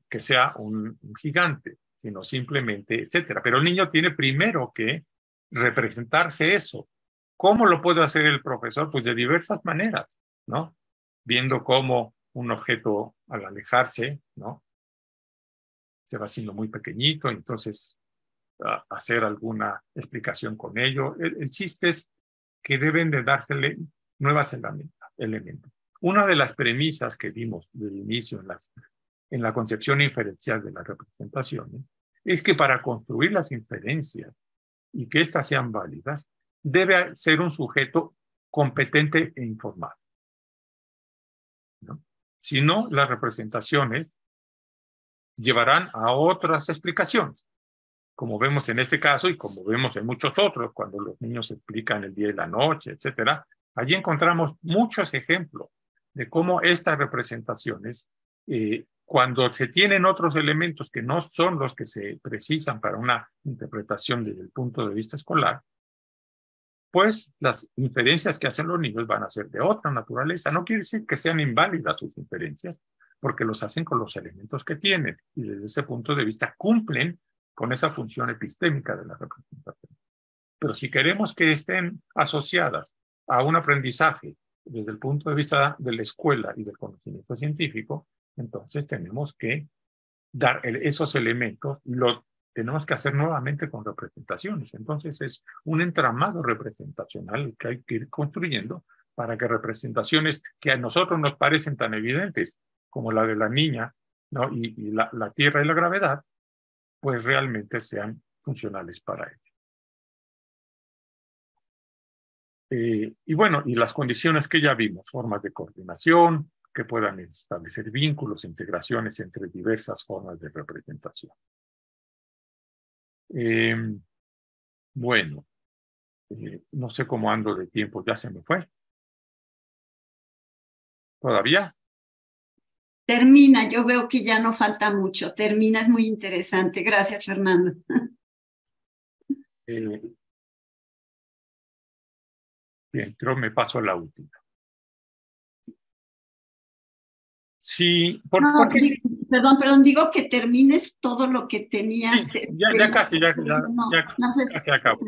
que sea un gigante, sino simplemente, etcétera. Pero el niño tiene primero que representarse eso. ¿Cómo lo puede hacer el profesor? Pues de diversas maneras, ¿no? Viendo cómo un objeto al alejarse, ¿no?, se va haciendo muy pequeñito, entonces hacer alguna explicación con ello. El chiste es que deben de dársele nuevas elementos. Una de las premisas que vimos del inicio en la concepción inferencial de las representaciones es que para construir las inferencias y que éstas sean válidas, debe ser un sujeto competente e informado, ¿no? Si no, las representaciones llevarán a otras explicaciones, como vemos en este caso y como vemos en muchos otros, cuando los niños explican el día y la noche, etcétera, allí encontramos muchos ejemplos de cómo estas representaciones, cuando se tienen otros elementos que no son los que se precisan para una interpretación desde el punto de vista escolar, pues las inferencias que hacen los niños van a ser de otra naturaleza. No quiere decir que sean inválidas sus inferencias, porque los hacen con los elementos que tienen y desde ese punto de vista cumplen con esa función epistémica de la representación. Pero si queremos que estén asociadas a un aprendizaje desde el punto de vista de la escuela y del conocimiento científico, entonces tenemos que dar esos elementos, lo tenemos que hacer nuevamente con representaciones. Entonces es un entramado representacional que hay que ir construyendo para que representaciones que a nosotros nos parecen tan evidentes como la de la niña, ¿no? y la Tierra y la gravedad, pues realmente sean funcionales para ello. Y bueno, y las condiciones que ya vimos, formas de coordinación, que puedan establecer vínculos, integraciones entre diversas formas de representación. Bueno, no sé cómo ando de tiempo, ya se me fue. ¿Todavía? Termina, yo veo que ya no falta mucho. Termina, es muy interesante. Gracias, Fernando. Bien, creo que me paso a la última. Sí, perdón, digo que termines todo lo que tenías. Sí, ya casi, ya casi acabo.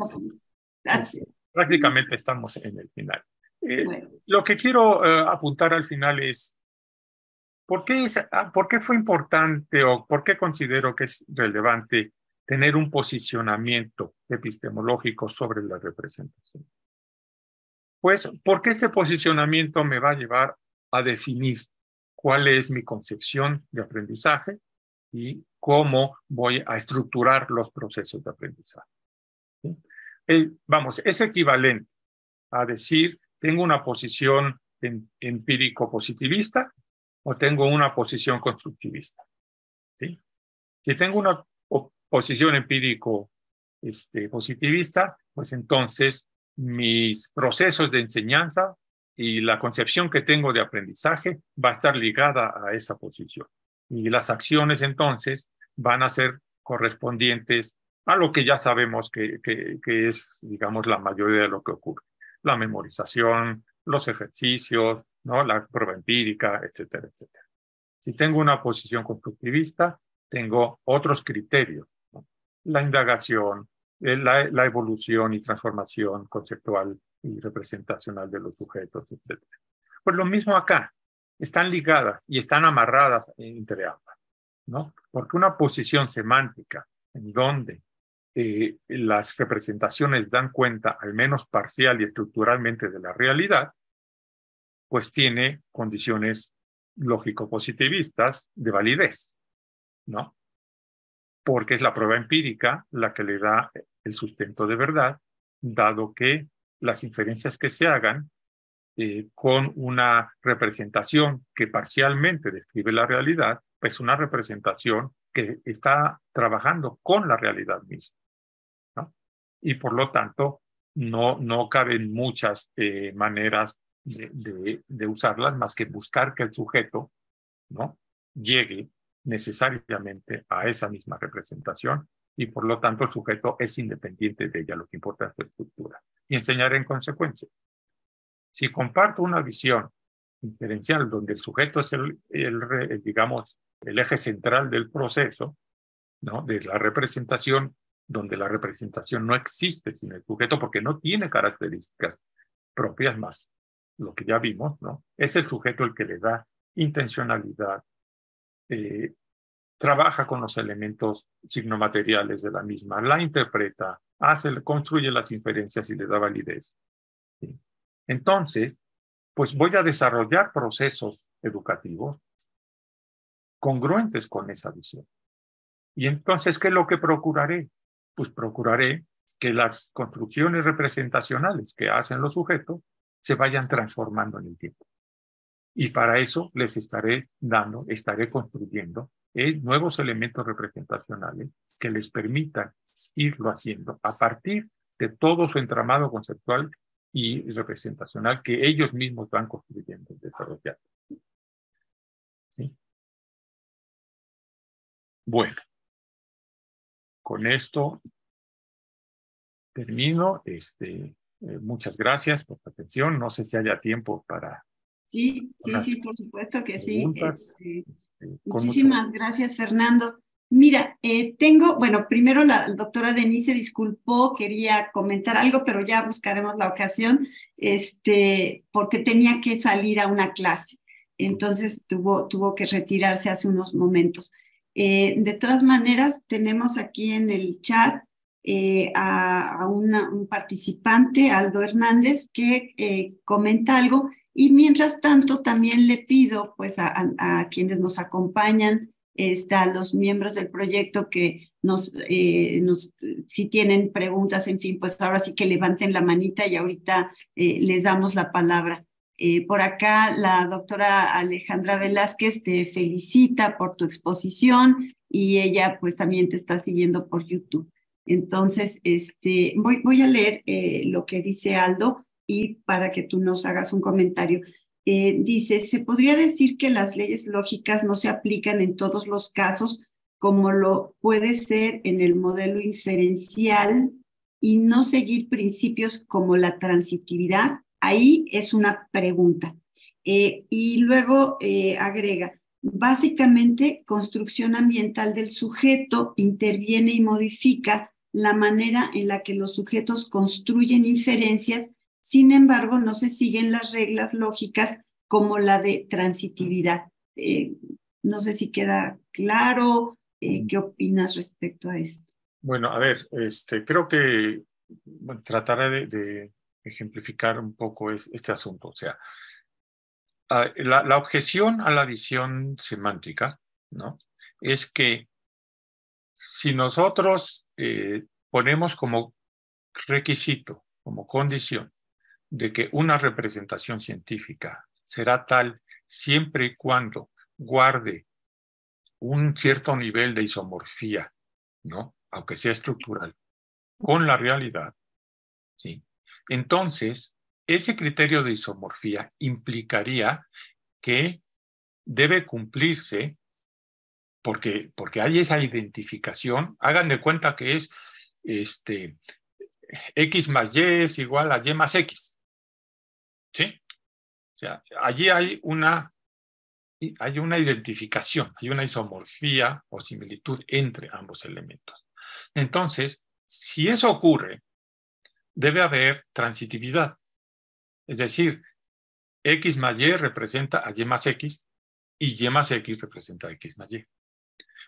Gracias. Prácticamente estamos en el final. Bueno. Lo que quiero apuntar al final es, ¿por qué fue importante o por qué considero que es relevante tener un posicionamiento epistemológico sobre la representación? Pues porque este posicionamiento me va a llevar a definir cuál es mi concepción de aprendizaje y cómo voy a estructurar los procesos de aprendizaje. ¿Sí? Vamos, es equivalente a decir, tengo una posición empírico-positivista o tengo una posición constructivista. ¿Sí? Si tengo una posición empírico-positivista, pues entonces mis procesos de enseñanza y la concepción que tengo de aprendizaje va a estar ligada a esa posición. Y las acciones entonces van a ser correspondientes a lo que ya sabemos que es, digamos, la mayoría de lo que ocurre. La memorización, los ejercicios, ¿no? La prueba empírica, etcétera, etcétera. Si tengo una posición constructivista, tengo otros criterios, ¿no? La indagación, la evolución y transformación conceptual y representacional de los sujetos, etc. Pues lo mismo acá, están ligadas y están amarradas entre ambas, ¿no? Porque una posición semántica en donde las representaciones dan cuenta, al menos parcial y estructuralmente, de la realidad, pues tiene condiciones lógico-positivistas de validez, ¿no? Porque es la prueba empírica la que le da el sustento de verdad, dado que las inferencias que se hagan con una representación que parcialmente describe la realidad, pues una representación que está trabajando con la realidad misma, ¿no? Y por lo tanto, no caben muchas maneras de usarlas más que buscar que el sujeto, ¿no?, llegue necesariamente a esa misma representación y por lo tanto el sujeto es independiente de ella, lo que importa es su estructura. Y enseñar en consecuencia. Si comparto una visión inferencial donde el sujeto es digamos, el eje central del proceso, ¿no?, de la representación, donde la representación no existe sin el sujeto porque no tiene características propias más, lo que ya vimos, ¿no? Es el sujeto el que le da intencionalidad, trabaja con los elementos signomateriales de la misma, la interpreta, construye las inferencias y le da validez. ¿Sí? Entonces, pues voy a desarrollar procesos educativos congruentes con esa visión. Y entonces, ¿qué es lo que procuraré? Pues procuraré que las construcciones representacionales que hacen los sujetos se vayan transformando en el tiempo. Y para eso les estaré construyendo nuevos elementos representacionales que les permitan irlo haciendo a partir de todo su entramado conceptual y representacional que ellos mismos van construyendo, desarrollando. ¿Sí? Bueno, con esto termino. Muchas gracias por la atención. No sé si haya tiempo para Sí, sí, unas sí, por supuesto que sí. preguntas. Con mucho gusto. Muchísimas gracias, Fernando. Mira, bueno, primero la doctora Denise se disculpó, quería comentar algo, pero ya buscaremos la ocasión, porque tenía que salir a una clase. Entonces tuvo que retirarse hace unos momentos. De todas maneras, tenemos aquí en el chat un participante, Aldo Hernández, que comenta algo. Y mientras tanto, también le pido pues a quienes nos acompañan, a los miembros del proyecto que si tienen preguntas, en fin, pues ahora sí que levanten la manita y ahorita les damos la palabra. Por acá la doctora Alejandra Velázquez te felicita por tu exposición y ella pues también te está siguiendo por YouTube. Entonces, voy a leer lo que dice Aldo y para que tú nos hagas un comentario. Dice, ¿se podría decir que las leyes lógicas no se aplican en todos los casos como lo puede ser en el modelo inferencial y no seguir principios como la transitividad? Ahí es una pregunta. Y luego agrega, básicamente, construcción ambiental del sujeto interviene y modifica la manera en la que los sujetos construyen inferencias. Sin embargo, no se siguen las reglas lógicas como la de transitividad. No sé si queda claro. ¿Qué opinas respecto a esto? Bueno, a ver, creo que trataré de ejemplificar un poco este asunto. O sea, la objeción a la visión semántica, ¿no? Es que si nosotros ponemos como requisito, como condición, de que una representación científica será tal siempre y cuando guarde un cierto nivel de isomorfía, ¿no? Aunque sea estructural, con la realidad, ¿sí? Entonces, ese criterio de isomorfía implicaría que debe cumplirse porque hay esa identificación. Hagan de cuenta que es X más Y es igual a Y más X, ¿sí? O sea, allí hay una identificación, hay una isomorfía o similitud entre ambos elementos. Entonces, si eso ocurre, debe haber transitividad. Es decir, X más Y representa a Y más X y Y más X representa a X más Y.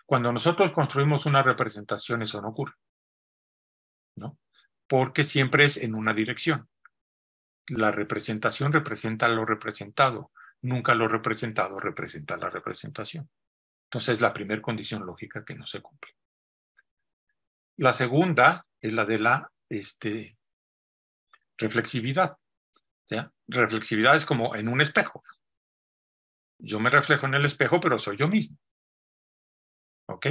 Cuando nosotros construimos una representación, eso no ocurre, ¿no? Porque siempre es en una dirección. La representación representa lo representado, nunca lo representado representa la representación. Entonces, es la primera condición lógica que no se cumple. La segunda es la de la reflexividad. ¿Ya? Reflexividad es como en un espejo. Yo me reflejo en el espejo, pero soy yo mismo. ¿Ok?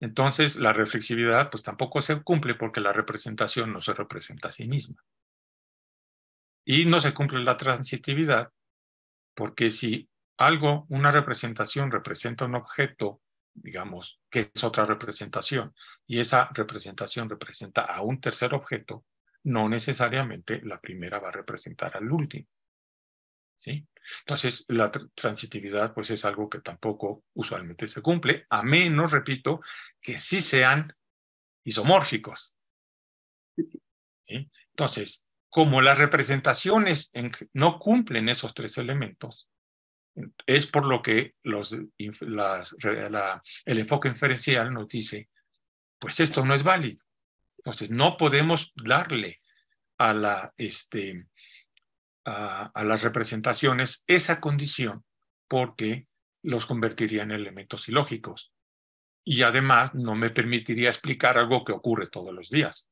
Entonces, la reflexividad pues tampoco se cumple porque la representación no se representa a sí misma. Y no se cumple la transitividad porque si una representación representa un objeto, digamos, que es otra representación, y esa representación representa a un tercer objeto, no necesariamente la primera va a representar al último. ¿Sí? Entonces, la transitividad pues es algo que tampoco usualmente se cumple, a menos, repito, que sí sean isomórficos. ¿Sí? Entonces, como las representaciones no cumplen esos tres elementos, es por lo que el enfoque inferencial nos dice, pues esto no es válido. Entonces, no podemos darle a las representaciones esa condición porque los convertiría en elementos ilógicos. Y además no me permitiría explicar algo que ocurre todos los días,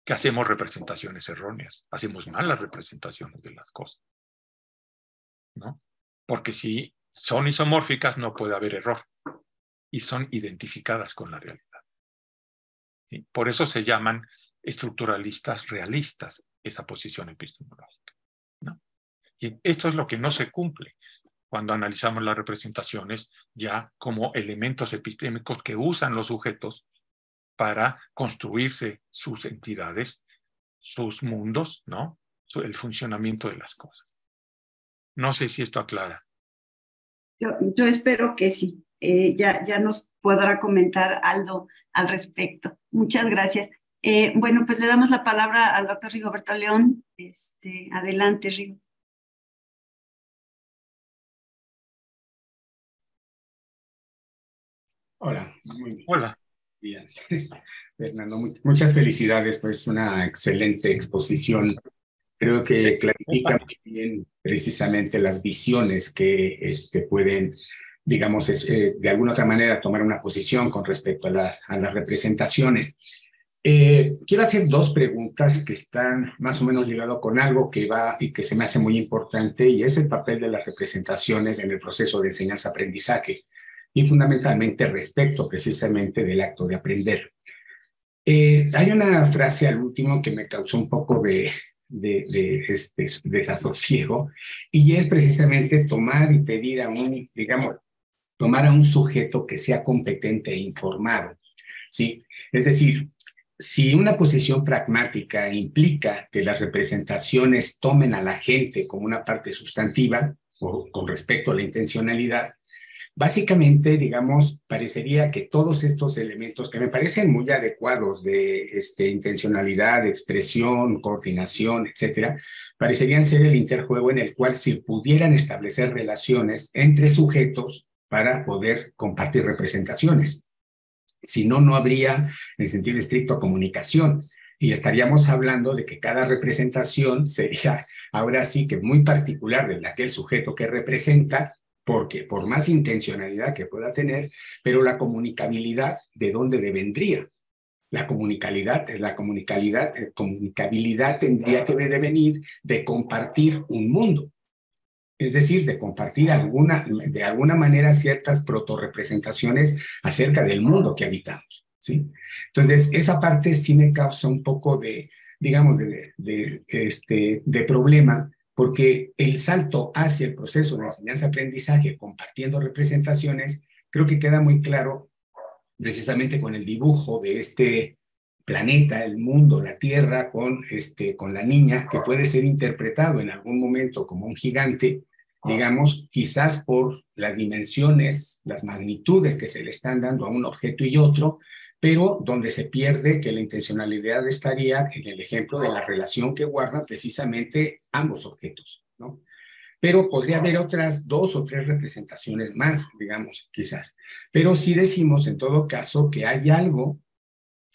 que hacemos representaciones erróneas, hacemos malas representaciones de las cosas, ¿no? Porque si son isomórficas no puede haber error y son identificadas con la realidad. ¿sí? Por eso se llaman estructuralistas realistas, esa posición epistemológica, ¿no? Y esto es lo que no se cumple cuando analizamos las representaciones ya como elementos epistémicos que usan los sujetos para construirse sus entidades, sus mundos, ¿no? El funcionamiento de las cosas. No sé si esto aclara. Yo espero que sí. Ya nos podrá comentar Aldo al respecto. Muchas gracias. Bueno, pues le damos la palabra al doctor Rigoberto León. Adelante, Rigo. Hola, muy Hola. bien. Fernando, muchas felicidades, pues una excelente exposición. Creo que clarifica muy bien precisamente las visiones que pueden, digamos, de alguna otra manera tomar una posición con respecto a las representaciones. Quiero hacer dos preguntas que están más o menos ligadas con algo que va y que se me hace muy importante, y es el papel de las representaciones en el proceso de enseñanza-aprendizaje y fundamentalmente respecto precisamente del acto de aprender. Hay una frase al último que me causó un poco de desasosiego, y es precisamente tomar y pedir a tomar a un sujeto que sea competente e informado, ¿sí? Es decir, si una posición pragmática implica que las representaciones tomen a la gente como una parte sustantiva o con respecto a la intencionalidad, básicamente, digamos, parecería que todos estos elementos que me parecen muy adecuados de intencionalidad, expresión, coordinación, etcétera, parecerían ser el interjuego en el cual se pudieran establecer relaciones entre sujetos para poder compartir representaciones. Si no, no habría, en sentido estricto, comunicación. Y estaríamos hablando de que cada representación sería, ahora sí que muy particular de aquel sujeto que representa, porque por más intencionalidad que pueda tener, pero la comunicabilidad, ¿de dónde devendría? La comunicabilidad tendría que venir de compartir un mundo. Es decir, de compartir de alguna manera ciertas protorrepresentaciones acerca del mundo que habitamos, ¿sí? Entonces, esa parte sí me causa un poco de, digamos, de problema, porque el salto hacia el proceso de enseñanza-aprendizaje compartiendo representaciones, creo que queda muy claro precisamente con el dibujo de este planeta, el mundo, la Tierra, con la niña, que puede ser interpretado en algún momento como un gigante, digamos, quizás por las dimensiones, las magnitudes que se le están dando a un objeto y otro, pero donde se pierde que la intencionalidad estaría en el ejemplo de la relación que guardan precisamente ambos objetos, ¿no? Pero podría haber otras 2 o 3 representaciones más, digamos, quizás. Pero sí decimos en todo caso que hay algo,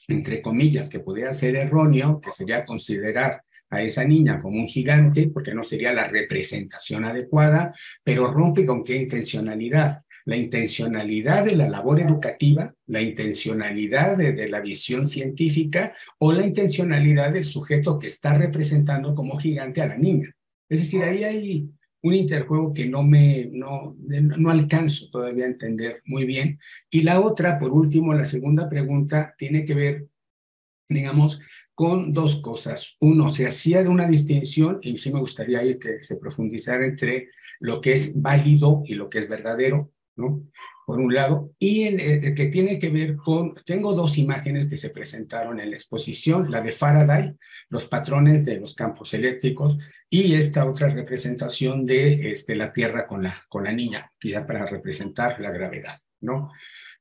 entre comillas, que podría ser erróneo, que sería considerar a esa niña como un gigante, porque no sería la representación adecuada, pero rompe con qué intencionalidad. La intencionalidad de la labor educativa, la intencionalidad de la visión científica o la intencionalidad del sujeto que está representando como gigante a la niña. Es decir, ahí hay un interjuego que no alcanzo todavía a entender muy bien. Y la otra, por último, la segunda pregunta, tiene que ver, digamos, con 2 cosas. Uno, se hacía de una distinción, y sí me gustaría ir que se profundizara entre lo que es válido y lo que es verdadero, ¿no? Por un lado, y el que tiene que ver con, tengo 2 imágenes que se presentaron en la exposición, la de Faraday, los patrones de los campos eléctricos, y esta otra representación de la Tierra con la niña, quizá para representar la gravedad, ¿no?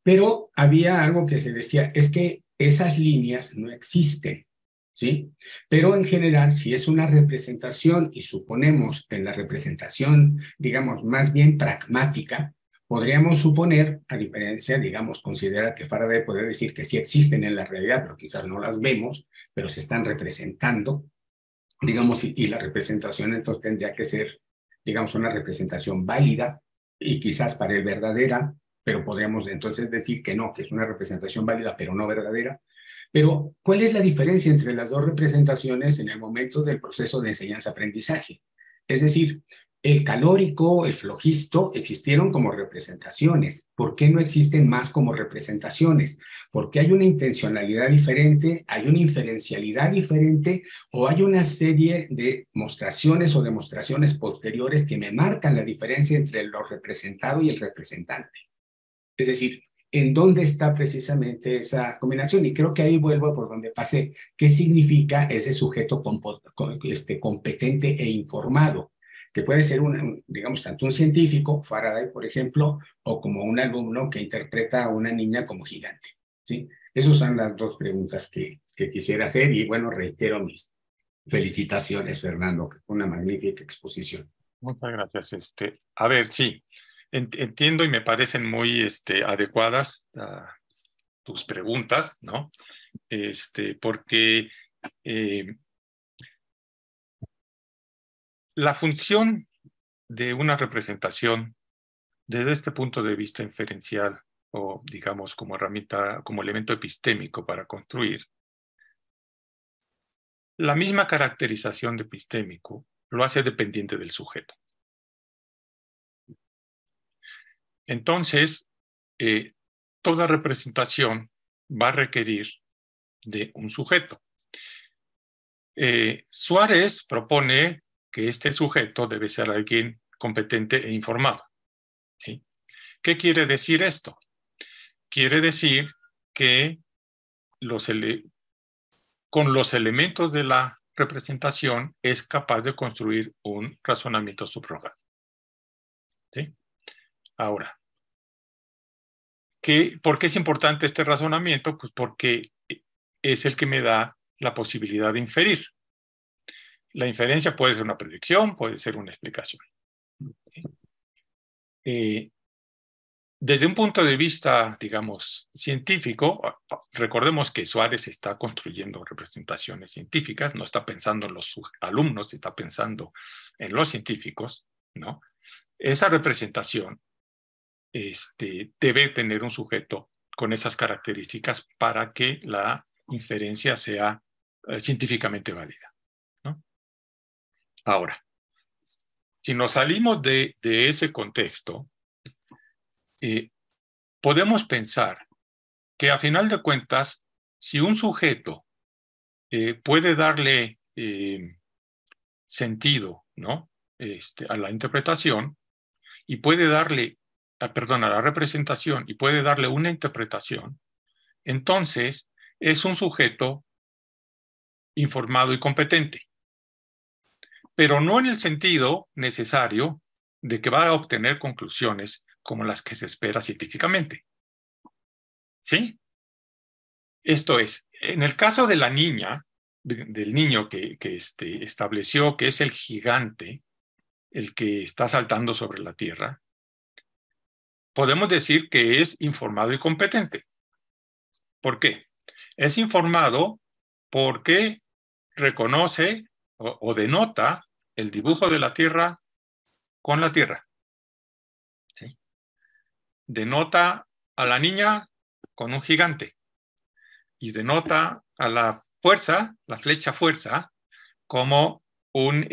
Pero había algo que se decía, es que esas líneas no existen, ¿sí? Pero en general, si es una representación, y suponemos en la representación, digamos, más bien pragmática, podríamos suponer, a diferencia, digamos, considerar que Faraday puede decir que sí existen en la realidad, pero quizás no las vemos, pero se están representando, digamos, y la representación entonces tendría que ser, digamos, una representación válida y quizás para él verdadera, pero podríamos entonces decir que no, que es una representación válida, pero no verdadera. Pero, ¿cuál es la diferencia entre las 2 representaciones en el momento del proceso de enseñanza-aprendizaje? Es decir, El calórico, el flogisto, existieron como representaciones. ¿Por qué no existen más como representaciones? Porque hay una intencionalidad diferente, hay una inferencialidad diferente, o hay una serie de mostraciones o demostraciones posteriores que me marcan la diferencia entre lo representado y el representante. Es decir, ¿en dónde está precisamente esa combinación? Y creo que ahí vuelvo por donde pasé. ¿Qué significa ese sujeto competente e informado? Que puede ser, digamos, tanto un científico, Faraday, por ejemplo, o como un alumno que interpreta a una niña como gigante, ¿sí? Esas son las dos preguntas que quisiera hacer y, bueno, reitero mis felicitaciones, Fernando, una magnífica exposición. Muchas gracias. A ver, sí, entiendo y me parecen muy adecuadas tus preguntas, ¿no? Porque la función de una representación desde este punto de vista inferencial o, digamos, como herramienta, como elemento epistémico para construir, la misma caracterización de epistémico lo hace dependiente del sujeto. Entonces, toda representación va a requerir de un sujeto. Suárez propone que este sujeto debe ser alguien competente e informado, ¿sí? ¿Qué quiere decir esto? Quiere decir que con los elementos de la representación es capaz de construir un razonamiento subrogado, ¿sí? Ahora, ¿por qué es importante este razonamiento? Pues porque es el que me da la posibilidad de inferir. La inferencia puede ser una predicción, puede ser una explicación. Desde un punto de vista, digamos, científico, recordemos que Suárez está construyendo representaciones científicas, no está pensando en los alumnos, está pensando en los científicos, ¿no? Esa representación debe tener un sujeto con esas características para que la inferencia sea científicamente válida, ¿no? Ahora, si nos salimos de ese contexto, podemos pensar que a final de cuentas, si un sujeto puede darle sentido, ¿no? A la interpretación y puede darle, a la representación y puede darle una interpretación, entonces es un sujeto informado y competente. Pero no en el sentido necesario de que va a obtener conclusiones como las que se espera científicamente. ¿Sí? Esto es, en el caso de la niña, del niño que estableció que es el gigante, el que está saltando sobre la Tierra, podemos decir que es informado y competente. ¿Por qué? Es informado porque reconoce o denota el dibujo de la Tierra con la Tierra. ¿Sí? Denota a la niña con un gigante y denota a la fuerza, la flecha fuerza, como un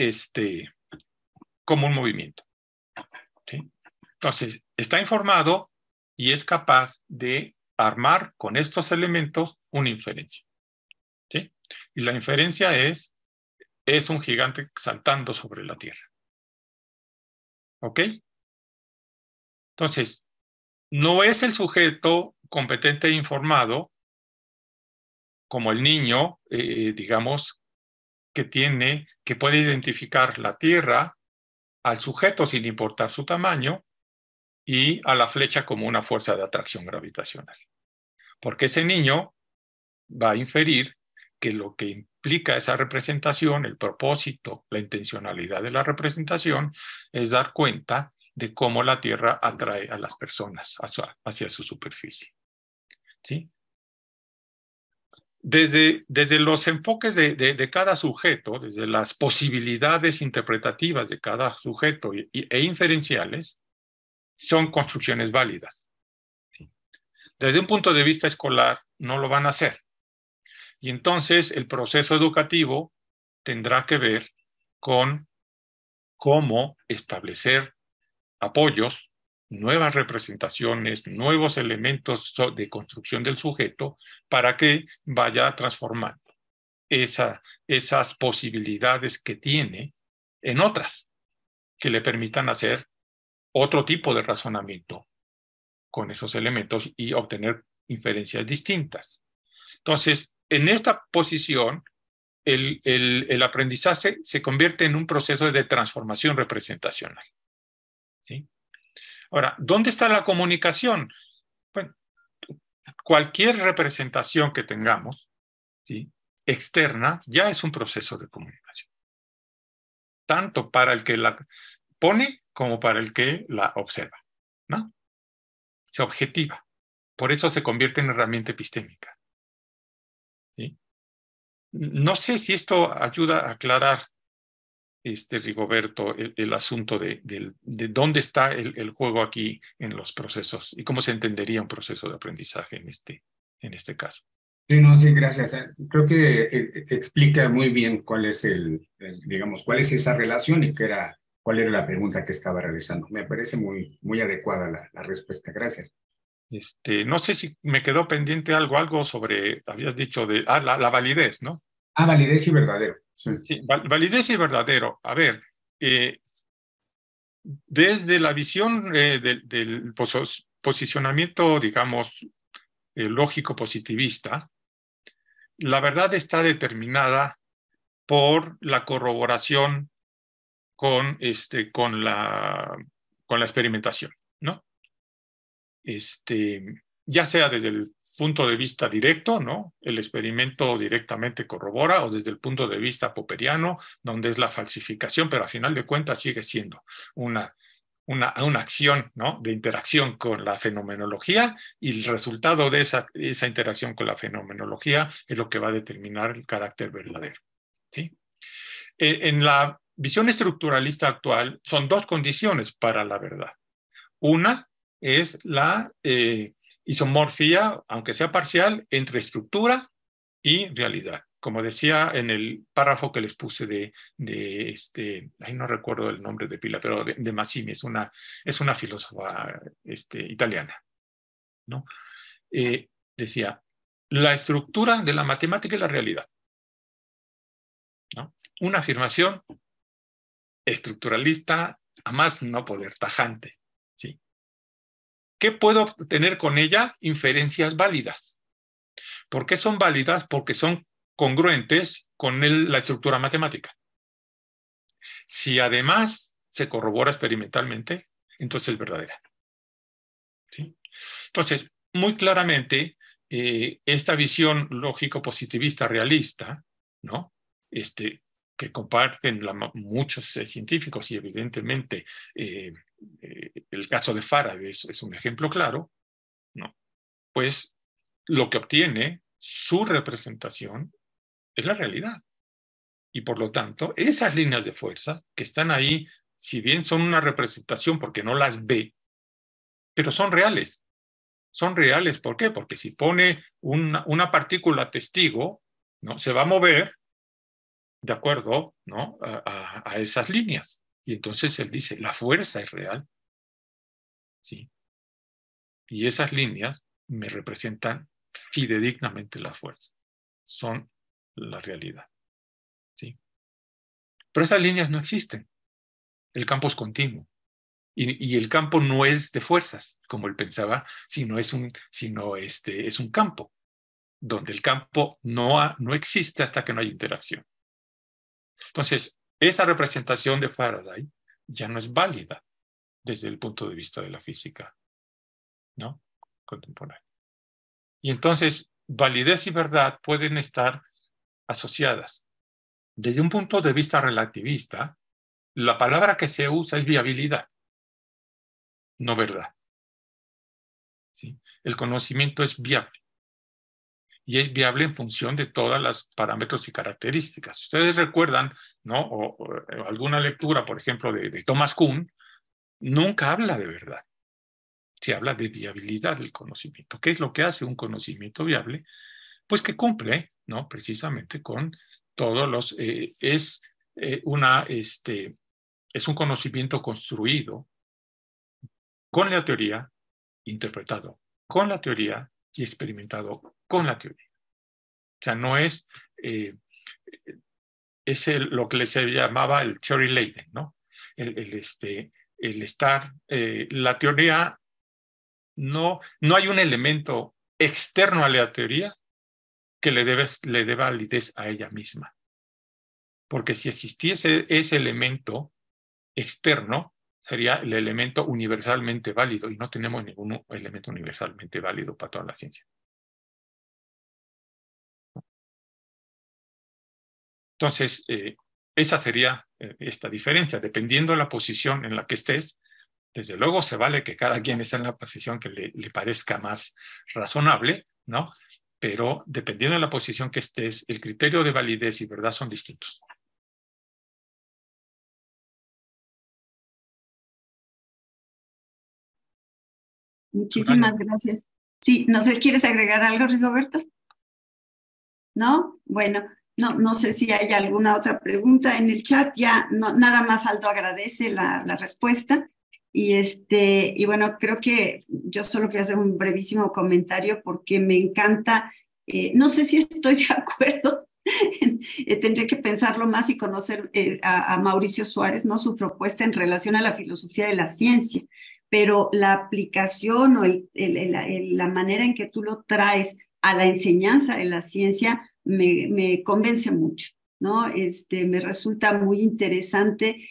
movimiento. ¿Sí? Entonces, está informado y es capaz de armar con estos elementos una inferencia. ¿Sí? Y la inferencia es un gigante saltando sobre la Tierra. ¿Ok? Entonces, no es el sujeto competente e informado como el niño, digamos, que puede identificar la Tierra al sujeto sin importar su tamaño y a la flecha como una fuerza de atracción gravitacional. Porque ese niño va a inferir que lo que implica esa representación, el propósito, la intencionalidad de la representación, es dar cuenta de cómo la Tierra atrae a las personas hacia su superficie. ¿Sí? Desde los enfoques de cada sujeto, desde las posibilidades interpretativas de cada sujeto e inferenciales, son construcciones válidas. ¿Sí? Desde un punto de vista escolar, no lo van a hacer. Y entonces el proceso educativo tendrá que ver con cómo establecer apoyos, nuevas representaciones, nuevos elementos de construcción del sujeto para que vaya transformando esas posibilidades que tiene en otras que le permitan hacer otro tipo de razonamiento con esos elementos y obtener inferencias distintas. Entonces, en esta posición, el aprendizaje se convierte en un proceso de transformación representacional. ¿Sí? Ahora, ¿dónde está la comunicación? Bueno, cualquier representación que tengamos, ¿sí?, externa, ya es un proceso de comunicación. Tanto para el que la pone como para el que la observa, ¿no? Se objetiva. Por eso se convierte en herramienta epistémica. ¿Sí? No sé si esto ayuda a aclarar, Rigoberto, el asunto de dónde está el juego aquí en los procesos y cómo se entendería un proceso de aprendizaje en este caso. Sí, no, sí, gracias. Creo que explica muy bien cuál es digamos, cuál es esa relación y cuál era la pregunta que estaba realizando. Me parece muy adecuada la respuesta. Gracias. No sé si me quedó pendiente algo sobre, habías dicho la validez, ¿no? Validez y verdadero. Sí. Sí, validez y verdadero. A ver, desde la visión del posicionamiento, digamos, lógico positivista, la verdad está determinada por la corroboración con la experimentación, ¿no? Ya sea desde el punto de vista directo, ¿no? El experimento directamente corrobora, o desde el punto de vista popperiano, donde es la falsificación, pero a final de cuentas sigue siendo una acción, ¿no?, de interacción con la fenomenología, y el resultado de esa interacción con la fenomenología es lo que va a determinar el carácter verdadero. ¿Sí? En la visión estructuralista actual son dos condiciones para la verdad. Una es la isomorfía, aunque sea parcial, entre estructura y realidad. Como decía en el párrafo que les puse no recuerdo el nombre de pila, pero de Massimi, es una filósofa italiana, ¿no? Decía, la estructura de la matemática es la realidad, ¿no? Una afirmación estructuralista, a más no poder, tajante, ¿sí? ¿Qué puedo obtener con ella? Inferencias válidas. ¿Por qué son válidas? Porque son congruentes con la estructura matemática. Si además se corrobora experimentalmente, entonces es verdadera. ¿Sí? Entonces, muy claramente, esta visión lógico-positivista realista, ¿no?, que comparten muchos científicos, y evidentemente el caso de Faraday es un ejemplo claro, ¿no?, pues lo que obtiene su representación es la realidad. Y por lo tanto, esas líneas de fuerza que están ahí, si bien son una representación porque no las ve, pero son reales. Son reales, ¿por qué? Porque si pone una partícula testigo, ¿no?, se va a mover de acuerdo, ¿no?, a esas líneas. Y entonces él dice, la fuerza es real. ¿Sí? Y esas líneas me representan fidedignamente la fuerza. Son la realidad. ¿Sí? Pero esas líneas no existen. El campo es continuo. Y el campo no es de fuerzas, como él pensaba, sino es un campo, donde el campo no existe hasta que no hay interacción. Entonces, esa representación de Faraday ya no es válida desde el punto de vista de la física, ¿no?, contemporánea. Y entonces, validez y verdad pueden estar asociadas. Desde un punto de vista relativista, la palabra que se usa es viabilidad, no verdad. ¿Sí? El conocimiento es viable. Y es viable en función de todos los parámetros y características. Ustedes recuerdan, ¿no?, o alguna lectura, por ejemplo, de Thomas Kuhn, nunca habla de verdad. Se habla de viabilidad del conocimiento. ¿Qué es lo que hace un conocimiento viable? Pues que cumple, ¿no?, precisamente con todos los... es un conocimiento construido con la teoría, interpretado con la teoría y experimentado con la teoría. O sea, no es, lo que se llamaba el theory laden, ¿no? El estar, la teoría, no hay un elemento externo a la teoría que le dé validez a ella misma. Porque si existiese ese elemento externo, sería el elemento universalmente válido, y no tenemos ningún elemento universalmente válido para toda la ciencia. Entonces, esa sería esta diferencia. Dependiendo de la posición en la que estés, desde luego se vale que cada quien esté en la posición que le parezca más razonable, ¿no? Pero dependiendo de la posición que estés, el criterio de validez y verdad son distintos. Muchísimas gracias. Sí, no sé, ¿quieres agregar algo, Rigoberto? ¿No? Bueno, no sé si hay alguna otra pregunta en el chat. Ya nada más Aldo agradece la respuesta. Y bueno, creo que yo solo quiero hacer un brevísimo comentario porque me encanta. No sé si estoy de acuerdo. Tendré que pensarlo más y conocer a Mauricio Suárez, ¿no? Su propuesta en relación a la filosofía de la ciencia. Pero la aplicación o la manera en que tú lo traes a la enseñanza de la ciencia me convence mucho, ¿no? Me resulta muy interesante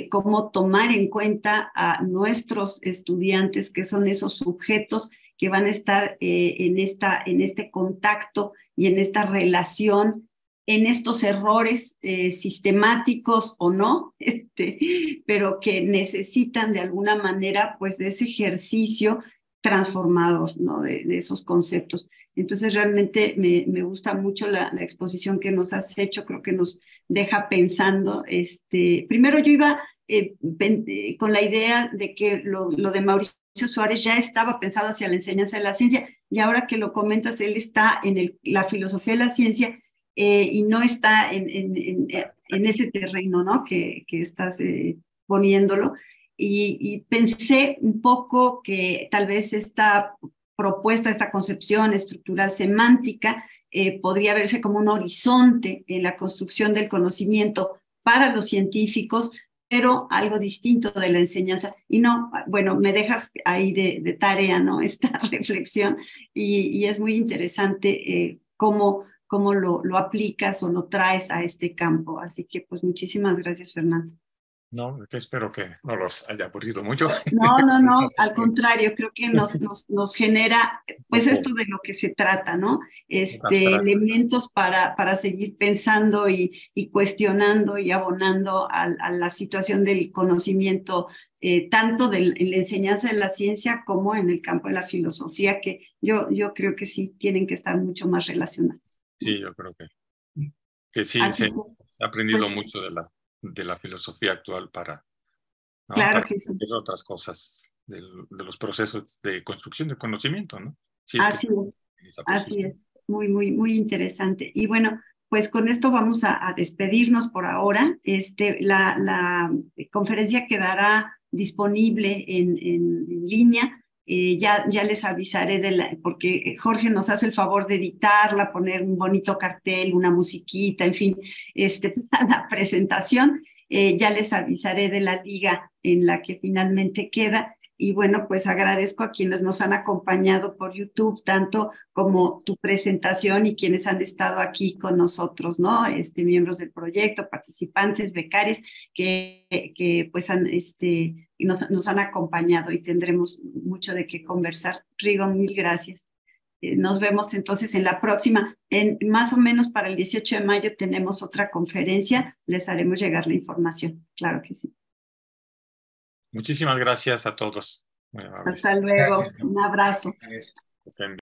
cómo tomar en cuenta a nuestros estudiantes, que son esos sujetos que van a estar en este contacto y en esta relación, en estos errores sistemáticos o no, pero que necesitan de alguna manera pues de ese ejercicio transformador, ¿no? de esos conceptos. Entonces realmente me gusta mucho la exposición que nos has hecho, creo que nos deja pensando. Primero yo iba con la idea de que lo de Mauricio Suárez ya estaba pensado hacia la enseñanza de la ciencia, y ahora que lo comentas, él está en la filosofía de la ciencia y no está en ese terreno, ¿no? que estás poniéndolo. Y pensé un poco que tal vez esta propuesta, esta concepción estructural semántica, podría verse como un horizonte en la construcción del conocimiento para los científicos, pero algo distinto de la enseñanza. Y no, bueno, me dejas ahí de tarea, ¿no? Esta reflexión, y es muy interesante cómo lo aplicas o lo traes a este campo. Así que pues muchísimas gracias, Fernando. No, espero que no los haya aburrido mucho. No, al contrario, creo que nos genera, pues esto de lo que se trata, ¿no? Elementos para seguir pensando y cuestionando y abonando a la situación del conocimiento, tanto en la enseñanza de la ciencia como en el campo de la filosofía, que yo creo que sí tienen que estar mucho más relacionados. Sí, yo creo que sí, se ha aprendido mucho de la filosofía actual para, ¿no? Claro para que sí. hacer otras cosas de los procesos de construcción de conocimiento, ¿no? Sí, así es, muy, muy, muy interesante. Y bueno, pues con esto vamos a despedirnos por ahora. La conferencia quedará disponible en línea. Ya les avisaré porque Jorge nos hace el favor de editarla, poner un bonito cartel, una musiquita, en fin, para la presentación. Ya les avisaré de la liga en la que finalmente queda. Y bueno, pues agradezco a quienes nos han acompañado por YouTube, tanto como tu presentación y quienes han estado aquí con nosotros, ¿no? Miembros del proyecto, participantes, becarios, que pues nos han acompañado, y tendremos mucho de qué conversar. Rigo, mil gracias. Nos vemos entonces en la próxima. Más o menos para el 18 de mayo tenemos otra conferencia. Les haremos llegar la información. Claro que sí. Muchísimas gracias a todos. Muy amables. Hasta luego. Gracias. Un abrazo. Gracias.